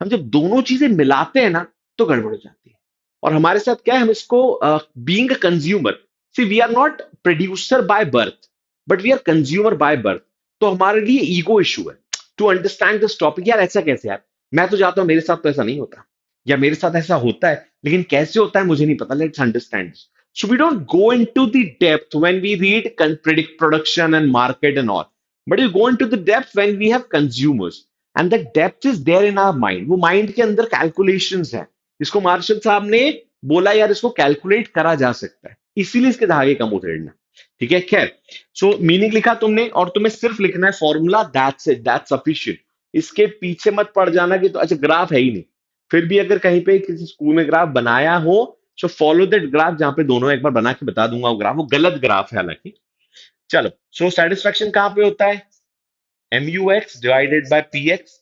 हम जब दोनों चीजें मिलाते हैं ना तो गड़बड़ हो जाती है। और हमारे साथ क्या है, हम इसको being a consumer, see we are not producer by birth but we are consumer by birth. तो हमारे लिए ईगो इशू है टू अंडरस्टैंड दिस टॉपिक। यार ऐसा कैसे यार, मैं तो जाता हूं, मेरे साथ तो ऐसा नहीं होता, या मेरे साथ ऐसा होता है लेकिन कैसे होता है मुझे नहीं पता, let's understand. So we don't go into the depth when we read predict production and market and all, but we go into the depth when we have consumers, and the depth is there in our mind। वो mind के अंदर calculations है, इसको martial साहब ने बोला यार इसको कैलकुलेट करा जा सकता है, इसीलिए इसके धागे कम उधेड़ना, ठीक है। खैर, सो मीनिंग लिखा तुमने और तुम्हें सिर्फ लिखना है formula, that's it, that's sufficient. इसके पीछे मत पड़ जाना कि तो अच्छा ग्राफ है ही नहीं, फिर भी अगर कहीं पे किसी स्कूल में ग्राफ बनाया हो सो फॉलो दैट ग्राफ, जहां पे दोनों, एक बार बना के बता दूंगा वो ग्राफ, वो गलत ग्राफ है हालांकि। चलो, सो सेटिस्फैक्शन कहां पे होता है, M U X divided by P X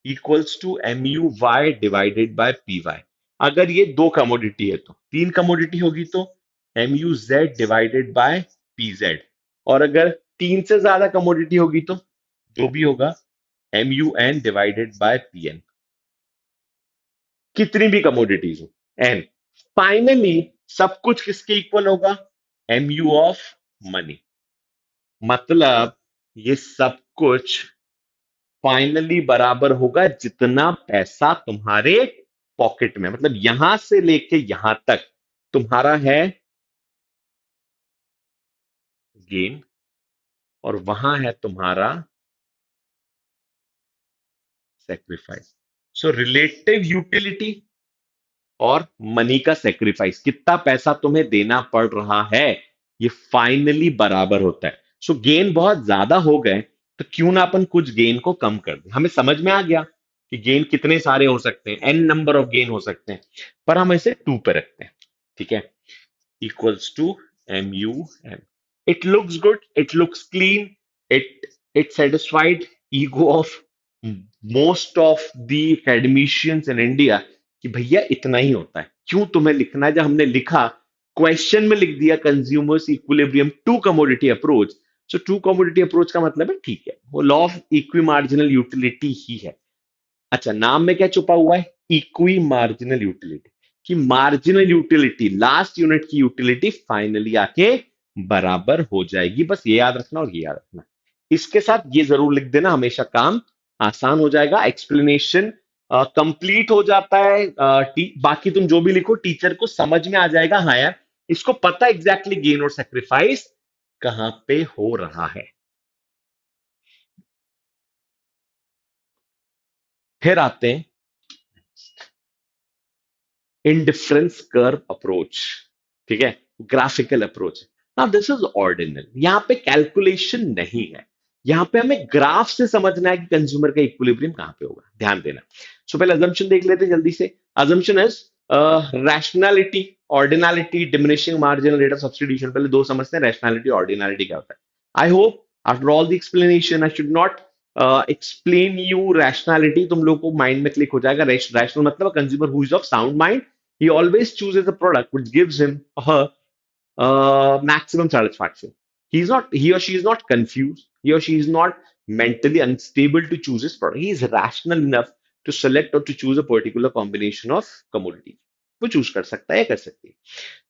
equals to M U Y divided by P Y. अगर ये दो कमोडिटी है, तो तीन कमोडिटी होगी तो M U Z divided by P Z, और अगर तीन से ज्यादा कमोडिटी होगी तो जो भी होगा M U N divided by P N. कितनी भी कमोडिटीज हो, एन, फाइनली सब कुछ किसके इक्वल होगा, एम यू ऑफ मनी। मतलब ये सब कुछ फाइनली बराबर होगा जितना पैसा तुम्हारे पॉकेट में, मतलब यहां से लेके यहां तक तुम्हारा है गेन, और वहां है तुम्हारा सेक्रीफाइस। सो रिलेटिव यूटिलिटी और मनी का सेक्रीफाइस, कितना पैसा तुम्हें देना पड़ रहा है, ये फाइनली बराबर होता है। सो गेन बहुत ज्यादा हो गए तो क्यों ना अपन कुछ गेन को कम कर दें, हमें समझ में आ गया कि गेन कितने सारे हो सकते हैं, एन नंबर ऑफ गेन हो सकते हैं, पर हम इसे टू पे रखते हैं। ठीक है, equals to MUM. It looks good, it looks clean, it satisfied ego of most of the academicians in India कि भैया इतना ही होता है, क्यों तुम्हें लिखना है? जब हमने लिखा, क्वेश्चन में लिख दिया consumer's equilibrium two commodity approach, so two commodity approach का मतलब है ठीक है, वो law of equi marginal utility ही है। अच्छा, नाम में क्या छुपा हुआ है? इक्वी मार्जिनल यूटिलिटी, कि मार्जिनल यूटिलिटी लास्ट यूनिट की यूटिलिटी फाइनली आके बराबर हो जाएगी। बस ये याद रखना और ये याद रखना, इसके साथ ये जरूर लिख देना, हमेशा काम आसान हो जाएगा, एक्सप्लेनेशन कंप्लीट हो जाता है। बाकी तुम जो भी लिखो टीचर को समझ में आ जाएगा, हाँ यार इसको पता एग्जैक्टली गेन और सेक्रीफाइस कहां पे हो रहा है। फिर आते हैं इंडिफरेंस कर्व अप्रोच। ठीक है, graphical approach. Now this is ordinal, यहां पे कैलकुलेशन नहीं है, यहां पे हमें ग्राफ से समझना है कि कंज्यूमर का इक्विलिब्रियम कहां पे होगा, ध्यान देना। सो पहले अजम्पशन देख लेते हैं जल्दी से। Assumption is rationality, ordinality, diminishing marginal rate of substitution. पहले दो समझते हैं, रैशनैलिटी ऑर्डिनैलिटी क्या होता है। I hope after all the explanation I should not explain you rationality, तुम लोग को माइंड में क्लिक हो जाएगा। रैशनल मतलब consumer who is of sound mind, he always chooses a product which gives him or her maximum satisfaction. He or she is not confused. He or she is not mentally unstable to choose his product. He is rational enough to select or to choose a particular combination of commodities. वो choose कर सकता है, कर सकती है।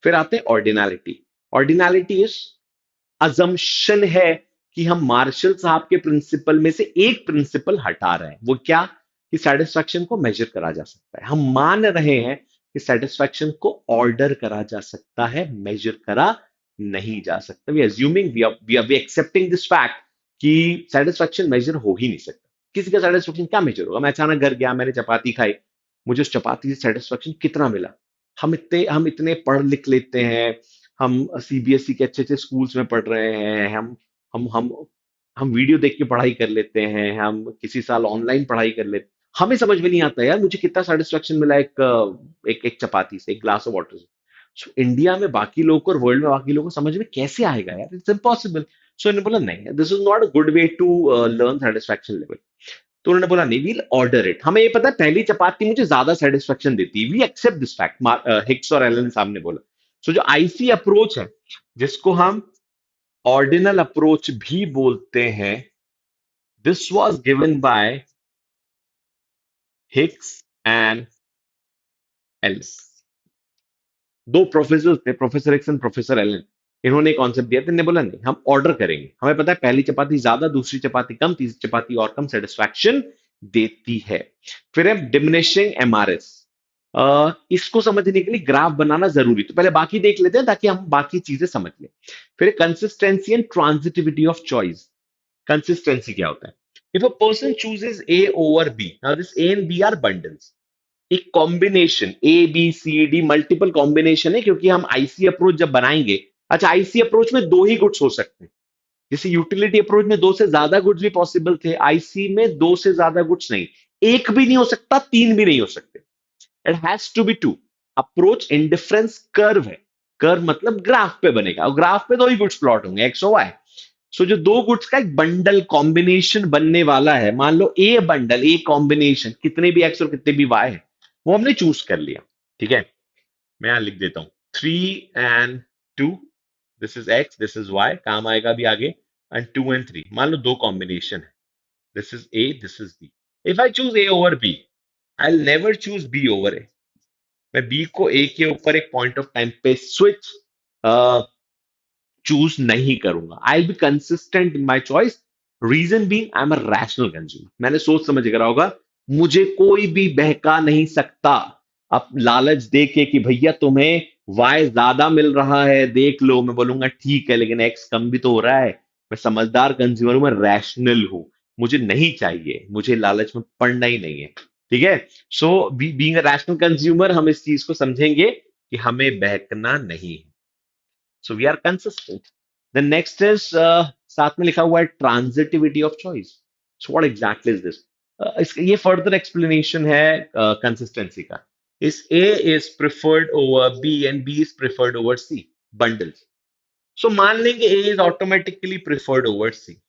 फिर आते हैं ऑर्डिनैलिटी। ऑर्डिनैलिटी इज अजम्पशन है कि हम मार्शल साहब के प्रिंसिपल में से एक प्रिंसिपल हटा रहे हैं। वो क्या? कि सेटिस्फैक्शन को मेजर करा जा सकता है। हम मान रहे हैं कि सेटिस्फैक्शन को ऑर्डर करा जा सकता है, मेजर करा नहीं जा सकता। We assuming, we accepting this fact कि सेटिस्फैक्शन मेजर हो ही नहीं सकता। किसी का सेटिस्फैक्शन क्या मेजर होगा? मैं अचानक घर गया, मैंने चपाती खाई, मुझे उस चपाती से सेटिस्फैक्शन कितना मिला? हम इतने पढ़ लिख लेते हैं, हम सीबीएसई के अच्छे अच्छे स्कूल्स में पढ़ रहे हैं, हम हम हम वीडियो देख के पढ़ाई कर लेते हैं, हम किसी साल ऑनलाइन पढ़ाई कर लेते, हमें समझ में नहीं आता यार मुझे कितना सेटिस्फेक्शन मिला एक चपाती से, एक ग्लास ऑफ वाटर से। सो इंडिया में बाकी लोगों को और वर्ल्ड में बाकी लोगों को समझ में कैसे आएगा यार? It's impossible. सो इन्होंने बोला नहीं, this is not a good way to learn satisfaction level. तो उन्होंने बोला नहीं, वील ऑर्डर इट। हमें ये पता है पहली चपाती मुझे ज्यादा सेटिस्फेक्शन देती है, we accept this fact, Hicks और एलन साहब ने बोला। सो जो आईसी अप्रोच है, जिसको हम ऑर्डिनल अप्रोच भी बोलते हैं, this was given by Hicks and Allen. दो प्रोफेसर थे, professor Hicks and professor Allen. इन्होंने कॉन्सेप्ट दिया था, इन्होंने बोला नहीं हम ऑर्डर करेंगे, हमें पता है पहली चपाती ज्यादा, दूसरी चपाती कम, तीसरी चपाती और कम सेटिस्फैक्शन देती है। फिर है डिमिनिशिंग एमआरएस। इसको समझने के लिए ग्राफ बनाना जरूरी, तो पहले बाकी देख लेते हैं ताकि हम बाकी चीजें समझ लें। फिर consistency and transitivity of choice. Consistency क्या होता है? If a person chooses A over B, now this A and B are bundles, एक combination A B C D multiple combination है, क्योंकि हम आईसी अप्रोच जब बनाएंगे, अच्छा आईसी अप्रोच में दो ही गुड्स हो सकते हैं, जैसे यूटिलिटी अप्रोच में दो से ज्यादा गुड्स भी पॉसिबल थे, आईसी में दो से ज्यादा गुड्स नहीं, एक भी नहीं हो सकता, तीन भी नहीं हो सकते, it has to be two. Approach indifference curve है, कर्व मतलब ग्राफ पे बनेगा, और ग्राफ पे दो ही गुड्स प्लॉट होंगे, एक्स और वाई। सो जो दो गुड्स का एक बंडल कॉम्बिनेशन बनने वाला है, मान लो ए बंडल, ए कॉम्बिनेशन, कितने भी एक्स और कितने भी वाई है, वो हमने चूज कर लिया। ठीक है, मैं यहां लिख देता हूं 3 and 2, this is X, this is Y, काम आएगा भी आगे, एंड 2 and 3, मान लो दो कॉम्बिनेशन है, this is A, this is B. If I choose A over B, I never choose B over A. मैं बी को ए के ऊपर एक पॉइंट ऑफ टाइम पे स्विच चूज नहीं करूंगा, I be consistent in my choice. Reason be, I am a rational consumer, मैंने सोच समझ करा होगा, मुझे कोई भी बहका नहीं सकता। अब लालच दे के कि भैया तुम्हें वाई ज्यादा मिल रहा है, देख लो, मैं बोलूंगा ठीक है लेकिन एक्स कम भी तो हो रहा है। मैं समझदार कंज्यूमर हूं, मैं रैशनल हूं, मुझे नहीं चाहिए, मुझे लालच में पड़ना ही नहीं है। ठीक है, so being a rational consumer हम इस चीज को समझेंगे कि हमें बहकना नहीं है। So we are consistent. The next is साथ में लिखा हुआ है transitivity of choice. So what exactly is this? ये फर्दर एक्सप्लेनेशन है कंसिस्टेंसी का. इस A is preferred over B and B is preferred over C, bundles. So मान लेंगे A is automatically preferred over C.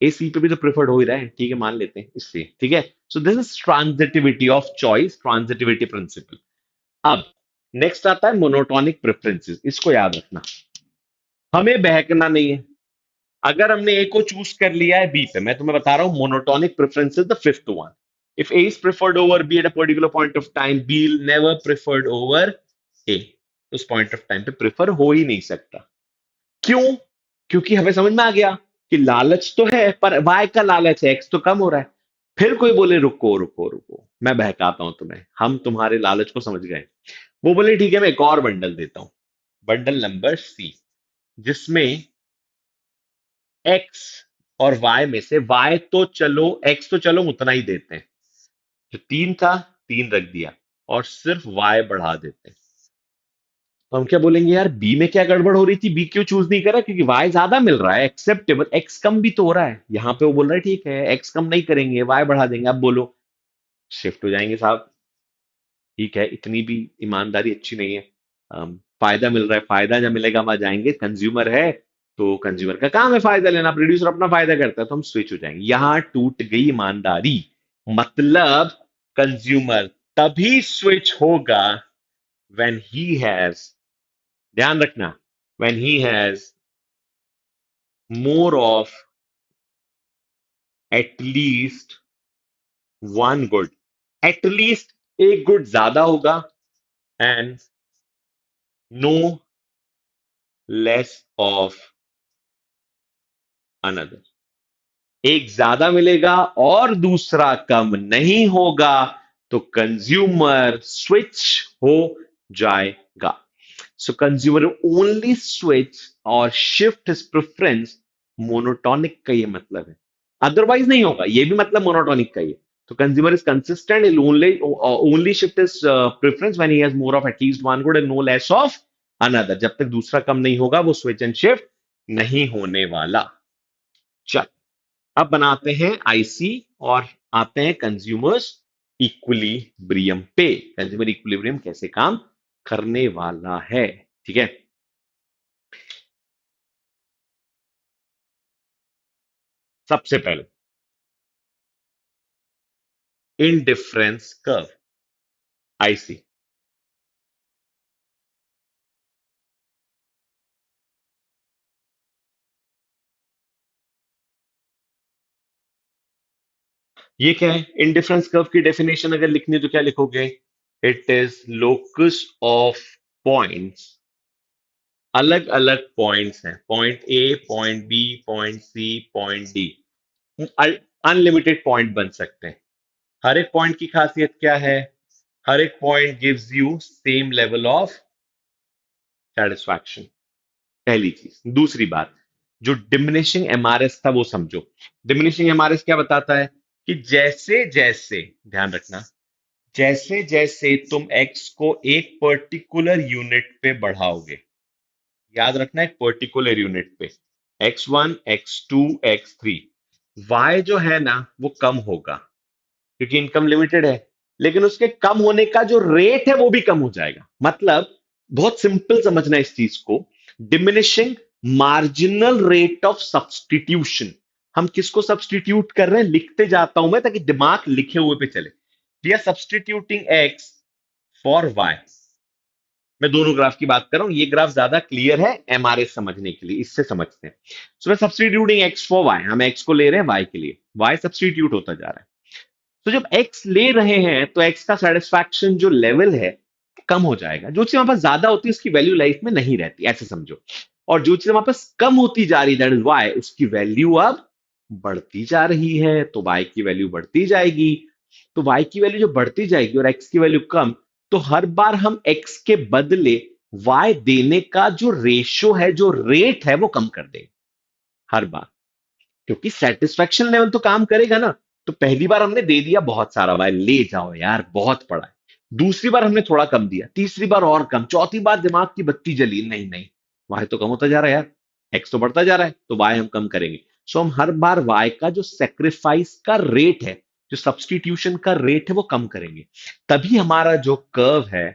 A C पे भी तो preferred हो ही रहा है, ठीक है, मान लेते हैं इसलिए, ठीक है. So this is transitivity of choice, transitivity principle. अब नेक्स्ट आता है मोनोटोनिक प्रेफरेंसेस. इसको याद रखना, हमें बहकना नहीं है. अगर हमने ए को चूज कर लिया है बी पे, मैं तुम्हें बता रहा हूं monotonic preference is the fifth one. If A is preferred over B at a particular point of time, B never preferred over A. उस पॉइंट ऑफ टाइम पे प्रिफर हो ही नहीं सकता. क्यों? क्योंकि हमें समझ में आ गया कि लालच तो है, पर वाई का लालच है, एक्स तो कम हो रहा है. फिर कोई बोले रुको रुको रुको, मैं बहकाता हूं तुम्हें, हम तुम्हारे लालच को समझ गए. वो बोले ठीक है, मैं एक और बंडल देता हूं, बंडल नंबर सी, जिसमें एक्स और वाई में से वाई तो चलो, एक्स तो चलो उतना ही देते हैं, जो तीन था तीन रख दिया, और सिर्फ वाई बढ़ा देते हैं. तो हम क्या बोलेंगे, यार बी में क्या गड़बड़ हो रही थी, बी क्यों चूज नहीं करा, क्योंकि वाई ज्यादा मिल रहा है, एक्सेप्टेबल. एक्स कम भी तो हो रहा है यहां पे. वो बोल रहा है ठीक है, एक्स कम नहीं करेंगे, वाई बढ़ा देंगे. अब बोलो, शिफ्ट हो जाएंगे साहब. ठीक है, इतनी भी ईमानदारी अच्छी नहीं है. फायदा मिल रहा है, फायदा जब मिलेगा वहां जाएंगे. कंज्यूमर है तो कंज्यूमर का काम है फायदा लेना, प्रोड्यूसर अपना फायदा करता है, तो हम स्विच हो जाएंगे. यहां टूट गई ईमानदारी. मतलब कंज्यूमर तभी स्विच होगा व्हेन ही हैज, ध्यान रखना, when he has more of at least one good. At least एक गुड ज्यादा होगा, and no less of another. एक ज्यादा मिलेगा और दूसरा कम नहीं होगा, तो कंज्यूमर स्विच हो जाएगा. सो कंज्यूमर ओनली स्विच और शिफ्ट हिज प्रेफरेंस. मोनोटोनिक का ये मतलब है, अदरवाइज नहीं होगा. ये भी मतलब मोनोटोनिक का ही है. तो consumer is consistent, only shift his preference when he has more of at least one good and no less of another. जब तक दूसरा कम नहीं होगा, वो स्विच एंड शिफ्ट नहीं होने वाला. चल, अब बनाते हैं आईसी और आते हैं कंज्यूमर्स इक्विलिब्रियम पे. कंज्यूमर इक्विलिब्रियम कैसे काम करने वाला है, ठीक है. सबसे पहले इंडिफरेंस कर्व, आईसी. ये क्या है? इंडिफरेंस कर्व की डेफिनेशन अगर लिखनी है तो क्या लिखोगे? It is locus of points. अलग अलग पॉइंट्स हैं, point A, point B, point C, point D. Unlimited point बन सकते हैं. हर एक पॉइंट की खासियत क्या है? हर एक point gives you same level of satisfaction. पहली चीज. दूसरी बात, जो डिमिनिशिंग एमआरएस था वो समझो. डिमिनिशिंग एमआरएस क्या बताता है? कि जैसे जैसे, ध्यान रखना, जैसे जैसे तुम एक्स को एक पर्टिकुलर यूनिट पे बढ़ाओगे, याद रखना, एक पर्टिकुलर यूनिट पे, X one, X two, X three, Y जो है ना वो कम होगा, क्योंकि इनकम लिमिटेड है. लेकिन उसके कम होने का जो रेट है वो भी कम हो जाएगा. मतलब बहुत सिंपल समझना इस चीज को. Diminishing marginal rate of substitution. हम किसको सब्सटीट्यूट कर रहे हैं? लिखते जाता हूं मैं ताकि दिमाग लिखे हुए पे चले. We are substituting X for Y. मैं दोनों ग्राफ की बात कर रहा हूं, ये ग्राफ ज्यादा क्लियर है एमआरएस समझने के लिए, इससे समझते हैं. सो मैं सब्सटीट्यूटिंग एक्स फॉर वाई, हम एक्स को ले रहे हैं वाई के लिए, वाई सब्सटीट्यूट होता जा रहा है. तो जब एक्स ले रहे हैं तो एक्स का सेटिस्फैक्शन जो लेवल है कम हो जाएगा. जो चीज हमारे पास ज्यादा होती है उसकी वैल्यू लाइफ में नहीं रहती, ऐसे समझो. और जो चीज हमारे पास कम होती जा रही है, दैट इज वाई, उसकी वैल्यू अब बढ़ती जा रही है, तो वाई की वैल्यू बढ़ती जाएगी. तो वाई की वैल्यू जो बढ़ती जाएगी और एक्स की वैल्यू कम, तो हर बार हम एक्स के बदले वाई देने का जो रेशो है, जो रेट है, वो कम कर देंगे हर बार. क्योंकि सेटिस्फेक्शन लेवल तो काम करेगा ना. तो पहली बार हमने दे दिया बहुत सारा, भाई ले जाओ यार बहुत पड़ा है. दूसरी बार हमने थोड़ा कम दिया, तीसरी बार और कम, चौथी बार दिमाग की बत्ती जली, नहीं नहीं, वाई तो कम होता जा रहा है यार, एक्स तो बढ़ता जा रहा है, तो वाई हम कम करेंगे. सो हम हर बार y का जो सेक्रीफाइस का रेट है, जो सब्सटीट्यूशन का रेट है, वो कम करेंगे। तभी हमारा जो कर्व है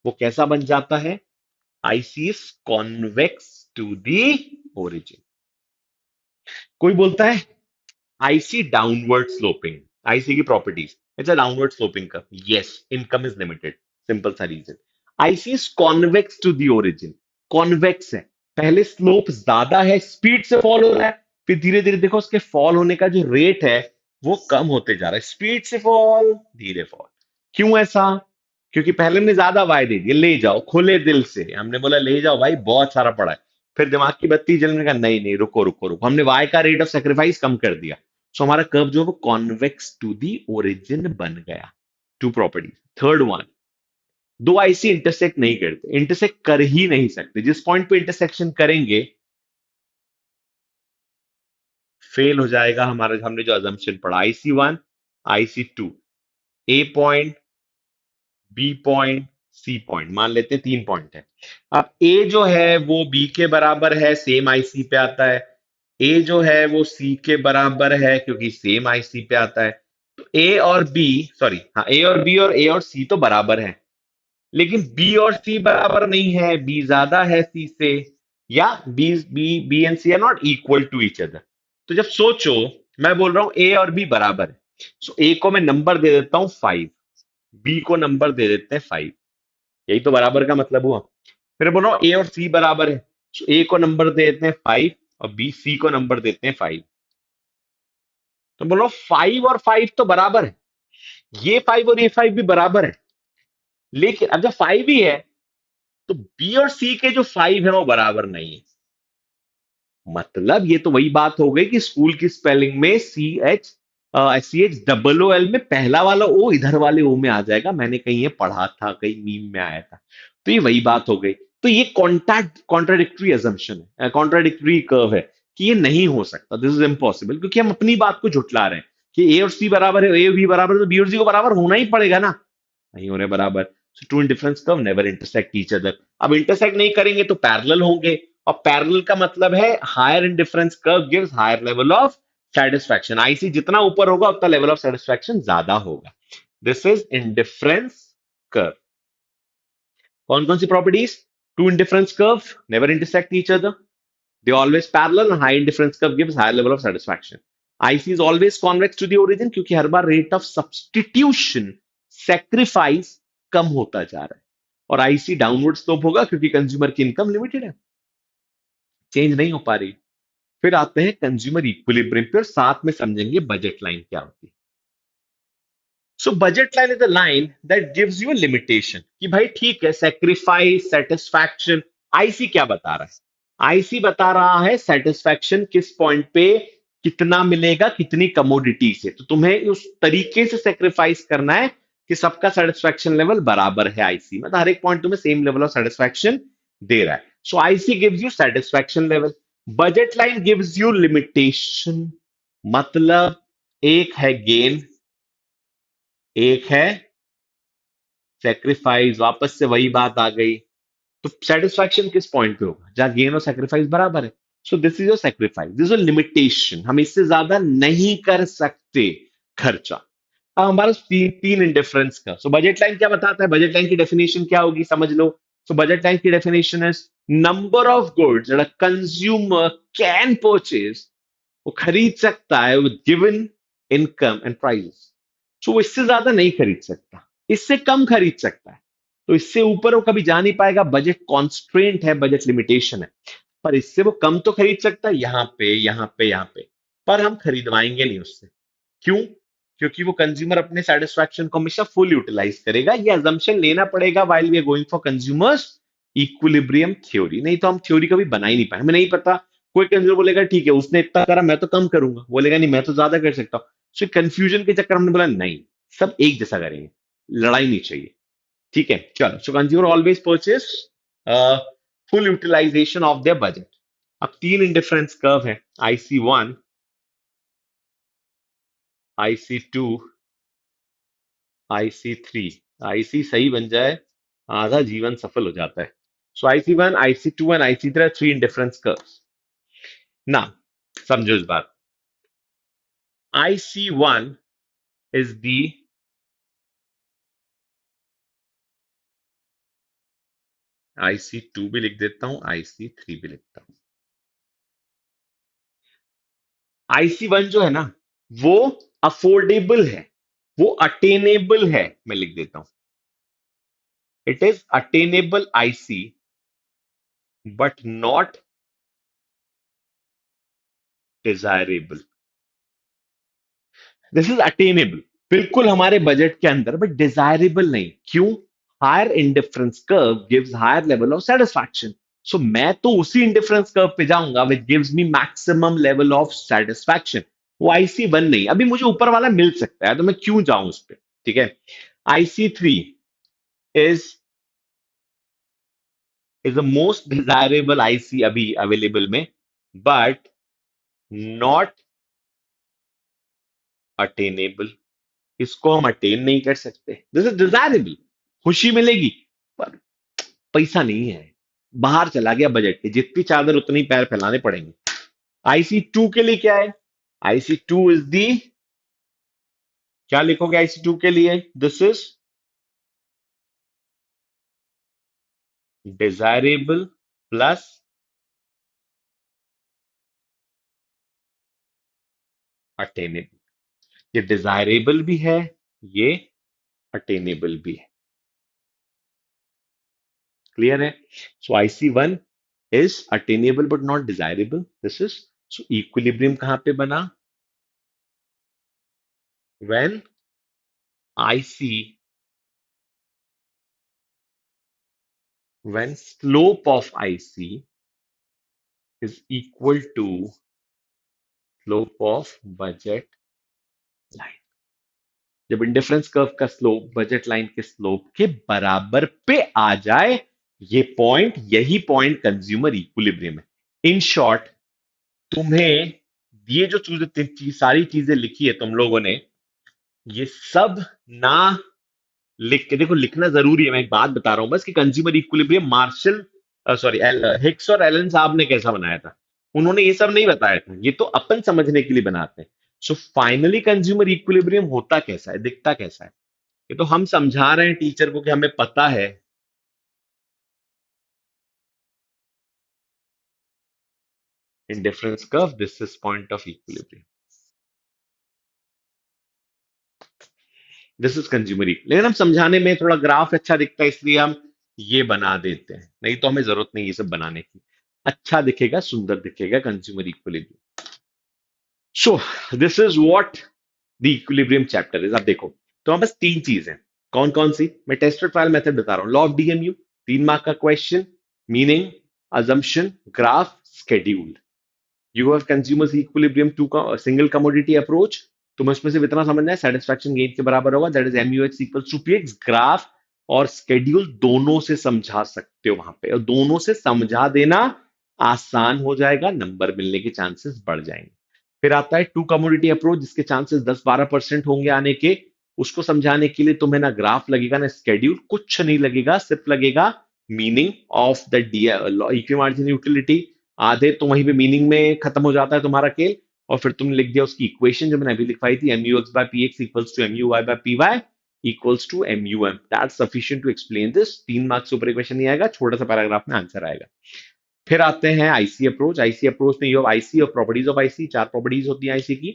वो कैसा बन जाता है? IC is convex to the origin. कोई बोलता है आईसी डाउनवर्ड स्लोपिंग। आईसी की properties, it's a downward sloping curve. Yes, income is limited, simple सा reason. IC is convex to the origin. Convex है, पहले स्लोप ज्यादा है, स्पीड से फॉल हो रहा है, फिर धीरे धीरे देखो उसके फॉल होने का जो रेट है वो कम होते जा रहा है। स्पीड से फॉल, धीरे फॉल। क्यों ऐसा? क्योंकि पहले हमने ज्यादा वाय दे दिया, ले जाओ खुले दिल से, हमने बोला ले जाओ भाई, बहुत सारा पड़ा है। फिर दिमाग की बत्ती जलने का, नहीं नहीं, रुको रुको रुको, हमने वाई का रेट ऑफ सेक्रीफाइस कम कर दिया। सो हमारा कर्व जो है वो कॉन्वेक्स टू दी ओरिजिन बन गया। Two properties. थर्ड वन, दो आईसी इंटरसेक्ट नहीं करते, इंटरसेक्ट कर ही नहीं सकते। जिस पॉइंट पे इंटरसेक्शन करेंगे फेल हो जाएगा हमारा, हमने जो अजम्पशन पढ़ा, IC one, IC two, A point, B point, C point, मान लेते हैं 3 पॉइंट है। अब ए जो है वो बी के बराबर है, सेम आईसी पे आता है। ए जो है वो सी के बराबर है क्योंकि सेम आईसी पे आता है। तो ए और बी, सॉरी हाँ, ए और बी और ए और सी तो बराबर है, लेकिन बी और सी बराबर नहीं है, बी ज्यादा है सी से, या B B B and C are not equal to each other. तो जब सोचो, मैं बोल रहा हूं ए और बी बराबर है, सो ए को मैं नंबर दे देता हूं 5, बी को नंबर दे देते हैं 5। यही तो बराबर का मतलब हुआ। फिर बोलो ए और सी बराबर है, तो ए को नंबर दे देते हैं 5 और बी सी को नंबर देते हैं 5। तो बोलो 5 और 5 तो बराबर है, ये 5 और ये 5 भी बराबर है। लेकिन अब जब 5 ही है तो बी और सी के जो 5 है वो बराबर नहीं है। मतलब ये तो वही बात हो गई कि स्कूल की स्पेलिंग में CH में पहला वाला ओ इधर वाले ओ में आ जाएगा। मैंने कहीं ये पढ़ा था, कहीं मीम में आया था। तो ये वही बात हो गई। तो ये कॉन्ट्राडिक्टरी अजम्पशन है, कॉन्ट्राडिक्टरी कर्व है, कि ये नहीं हो सकता, दिस इज इम्पॉसिबल, क्योंकि हम अपनी बात को झुटला रहे हैं कि ए और सी बराबर है, ए और बी बराबर है, तो बी और सी को बराबर होना ही पड़ेगा ना। नहीं हो रहे बराबर। So two indifference curve never intersect each other. अब इंटरसेक्ट नहीं करेंगे तो पैरेलल होंगे, और पैरेलल का मतलब है higher indifference curve gives higher level of satisfaction. IC जितना ऊपर होगा उतना लेवल ऑफ सेटिस्फैक्शन ज्यादा होगा। This is indifference curve. कौन कौन सी properties? Two indifference curve never intersect each other, they always parallel, and high indifference curve gives higher level of satisfaction. IC is always convex to the origin क्योंकि हर बार rate of substitution, sacrifice कम होता जा रहा है। और IC downward slope होगा क्योंकि consumer की income limited है, चेंज नहीं हो पा रही। फिर आते हैं कंज्यूमर इक्विलिब्रियम पे और साथ में समझेंगे बजट लाइन क्या होती है। सो budget line is a line that gives you limitation कि भाई ठीक है, सेक्रीफाइस, सेटिस्फैक्शन। आईसी क्या बता रहा है? आईसी बता रहा है सेटिस्फैक्शन किस पॉइंट पे कितना मिलेगा, कितनी कमोडिटी से। तो तुम्हें उस तरीके से सेक्रीफाइस करना है कि सबका सेटिस्फैक्शन लेवल बराबर है। आईसी मतलब हर एक पॉइंट तुम्हें सेम लेवल ऑफ सेटिस्फैक्शन दे रहा है। So IC gives you satisfaction level, budget line gives you limitation. मतलब एक है गेन, एक है सेक्रीफाइस, वापस से वही बात आ गई। तो सेटिस्फैक्शन किस पॉइंट पे होगा? जहां गेन और सेक्रीफाइस बराबर है। So this is your sacrifice, this is limitation, हम इससे ज्यादा नहीं कर सकते खर्चा। अब हमारे तीन इंडिफरेंस का। सो बजट लाइन क्या बताता है? बजट लाइन की डेफिनेशन क्या होगी, समझ लो। सो बजट लाइन की definition is number of goods that a consumer can purchase, वो खरीद सकता है with given income and price. सो वो इससे ज्यादा नहीं खरीद सकता, इससे कम खरीद सकता है, तो इससे ऊपर वो कभी जा नहीं पाएगा। बजट कॉन्स्ट्रेंट है, बजट लिमिटेशन है। पर इससे वो कम तो खरीद सकता है, यहां पे यहां पे यहां पे, पर हम खरीदवाएंगे नहीं उससे। क्यों? क्योंकि वो कंज्यूमर अपने सेटिस्फैक्शन को हमेशा फुल यूटिलाइज करेगा। ये अजम्पशन लेना पड़ेगा while we are going for consumer's equilibrium theory, नहीं तो हम थ्योरी कभी बना ही नहीं पाए। हमें नहीं पता, कोई कंज्यूमर बोलेगा ठीक है उसने इतना करा मैं तो कम करूंगा, बोलेगा नहीं मैं तो ज्यादा कर सकता हूँ। सो कंफ्यूजन के चक्कर हमने बोला नहीं, सब एक जैसा करेंगे, लड़ाई नहीं चाहिए। ठीक है, चलो। So consumer always purchase full utilisation of their budget. अब तीन इंडिफरेंस कर्व है, IC1, IC2, IC3। आईसी सही बन जाए आधा जीवन सफल हो जाता है। सो IC1, IC2 and IC3 three indifference curves ना। समझो इस बात, IC1 is the IC2 भी लिख देता हूं, IC3 भी लिखता हूं। IC1 जो है ना, वो अफोर्डेबल है, वो अटेनेबल है, मैं लिख देता हूं। It is attainable IC but not desirable. This is attainable, बिल्कुल हमारे बजट के अंदर, बट डिजायरेबल नहीं। क्यों? Higher indifference curve gives higher level of satisfaction. So मैं तो उसी इंडिफरेंस कर्व पे जाऊंगा which gives me maximum level of satisfaction. वो IC1 नहीं, अभी मुझे ऊपर वाला मिल सकता है तो मैं क्यों जाऊं उस पर। ठीक है। IC3 is the most desirable IC अभी अवेलेबल में, बट नॉट अटेनेबल। इसको हम अटेन नहीं कर सकते। दिस इज डिजायरेबल, खुशी मिलेगी, पर पैसा नहीं है, बाहर चला गया बजट के, जितनी चादर उतनी पैर फैलाने पड़ेंगे। IC2 के लिए क्या है? IC2 इज दी, क्या लिखोगे IC2 के लिए? This is desirable plus attainable. ये डिजायरेबल भी है, ये अटेनेबल भी है। क्लियर है? सो IC1 is attainable but not desirable. This is, so equilibrium कहां पे बना? When IC, when slope of IC is equal to slope of budget line। जब इंडिफरेंस कर्व का स्लोप बजट लाइन के स्लोप के बराबर पे आ जाए, ये पॉइंट, यही पॉइंट कंज्यूमर इक्विलिब्रियम है। इन शॉर्ट, तुम्हें ये जो चीज, सारी चीजें लिखी है तुम लोगों ने, ये सब ना लिख के देखो, लिखना जरूरी है। मैं एक बात बता रहा हूं बस कि consumer equilibrium Marshall, sorry, Hicks और एलन साहब ने कैसा बनाया था, उन्होंने ये सब नहीं बताया था, ये तो अपन समझने के लिए बनाते हैं। सो फाइनली कंज्यूमर इक्विलिब्रियम होता कैसा है, दिखता कैसा है, ये तो हम समझा रहे हैं टीचर को कि हमें पता है। In difference curve, this is point of equilibrium, this is consumer equilibrium. लेकिन हम समझाने में थोड़ा ग्राफ अच्छा दिखता है, इसलिए हम ये बना देते हैं, नहीं तो हमें जरूरत नहीं ये सब बनाने की। अच्छा दिखेगा, सुंदर दिखेगा consumer equilibrium. So this is what the equilibrium chapter is. अब देखो, तो हमारे पास तीन चीज है। कौन कौन सी? मैं टेस्ट और ट्रायल मेथड बता रहा हूं। लॉ ऑफ DMU, 3 मार्क का question, meaning, assumption, graph, schedule। You have consumer's equilibrium two का सिंगल कमोडिटी अप्रोच। तुम्हें उसमें से इतना समझना है, सेटिस्फैक्शन गेन के बराबर होगा, that is MUX equals to PX। Graph और स्केड्यूल दोनों से समझा सकते हो वहां पे, और दोनों से समझा देना आसान हो जाएगा, नंबर मिलने के चांसेस बढ़ जाएंगे। फिर आता है टू कमोडिटी अप्रोच, जिसके चांसेस 10-12% होंगे आने के। उसको समझाने के लिए तुम्हें ना ग्राफ लगेगा ना स्केड्यूल, कुछ नहीं लगेगा, सिर्फ लगेगा meaning of the equi margin utility. आधे तो वहीं पे मीनिंग में खत्म हो जाता है तुम्हारा खेल। और फिर तुमने लिख दिया उसकी इक्वेशन जो मैंने अभी लिखवाई थी, MUX/PX equals to MUY/PY equals to MUM। That's sufficient to explain this. 3 marks ऊपर इक्वेशन नहीं आएगा, छोटा सा पैराग्राफ में आंसर आएगा। फिर आते हैं IC अप्रोच। IC अप्रोच में यू हैव IC और प्रॉपर्टीज ऑफ IC, 4 प्रॉपर्टीज होती है IC की।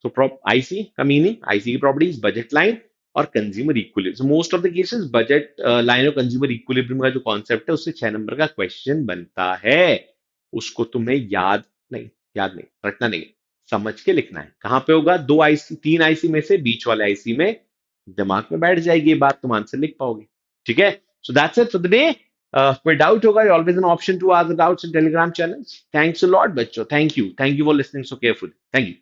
तो IC का मीनिंग, IC की प्रॉपर्टीज, बजट लाइन और consumer equilibrium. Most of the cases budget line और कंज्यूमर इक्विलिब्रियम का जो कॉन्सेप्ट है, उससे 6 नंबर का क्वेश्चन बनता है। उसको तुम्हें याद नहीं, रटना नहीं, समझ के लिखना है। कहां पे होगा? 2 IC, 3 IC में से बीच वाले IC में दिमाग में बैठ जाएगी ये बात, तुम आंसर लिख पाओगे। ठीक है? So that's it for the day. कोई डाउट होगा, always an option to ask the doubts in Telegram channel. Thanks a lot बच्चों, thank you for listening so carefully, thank you.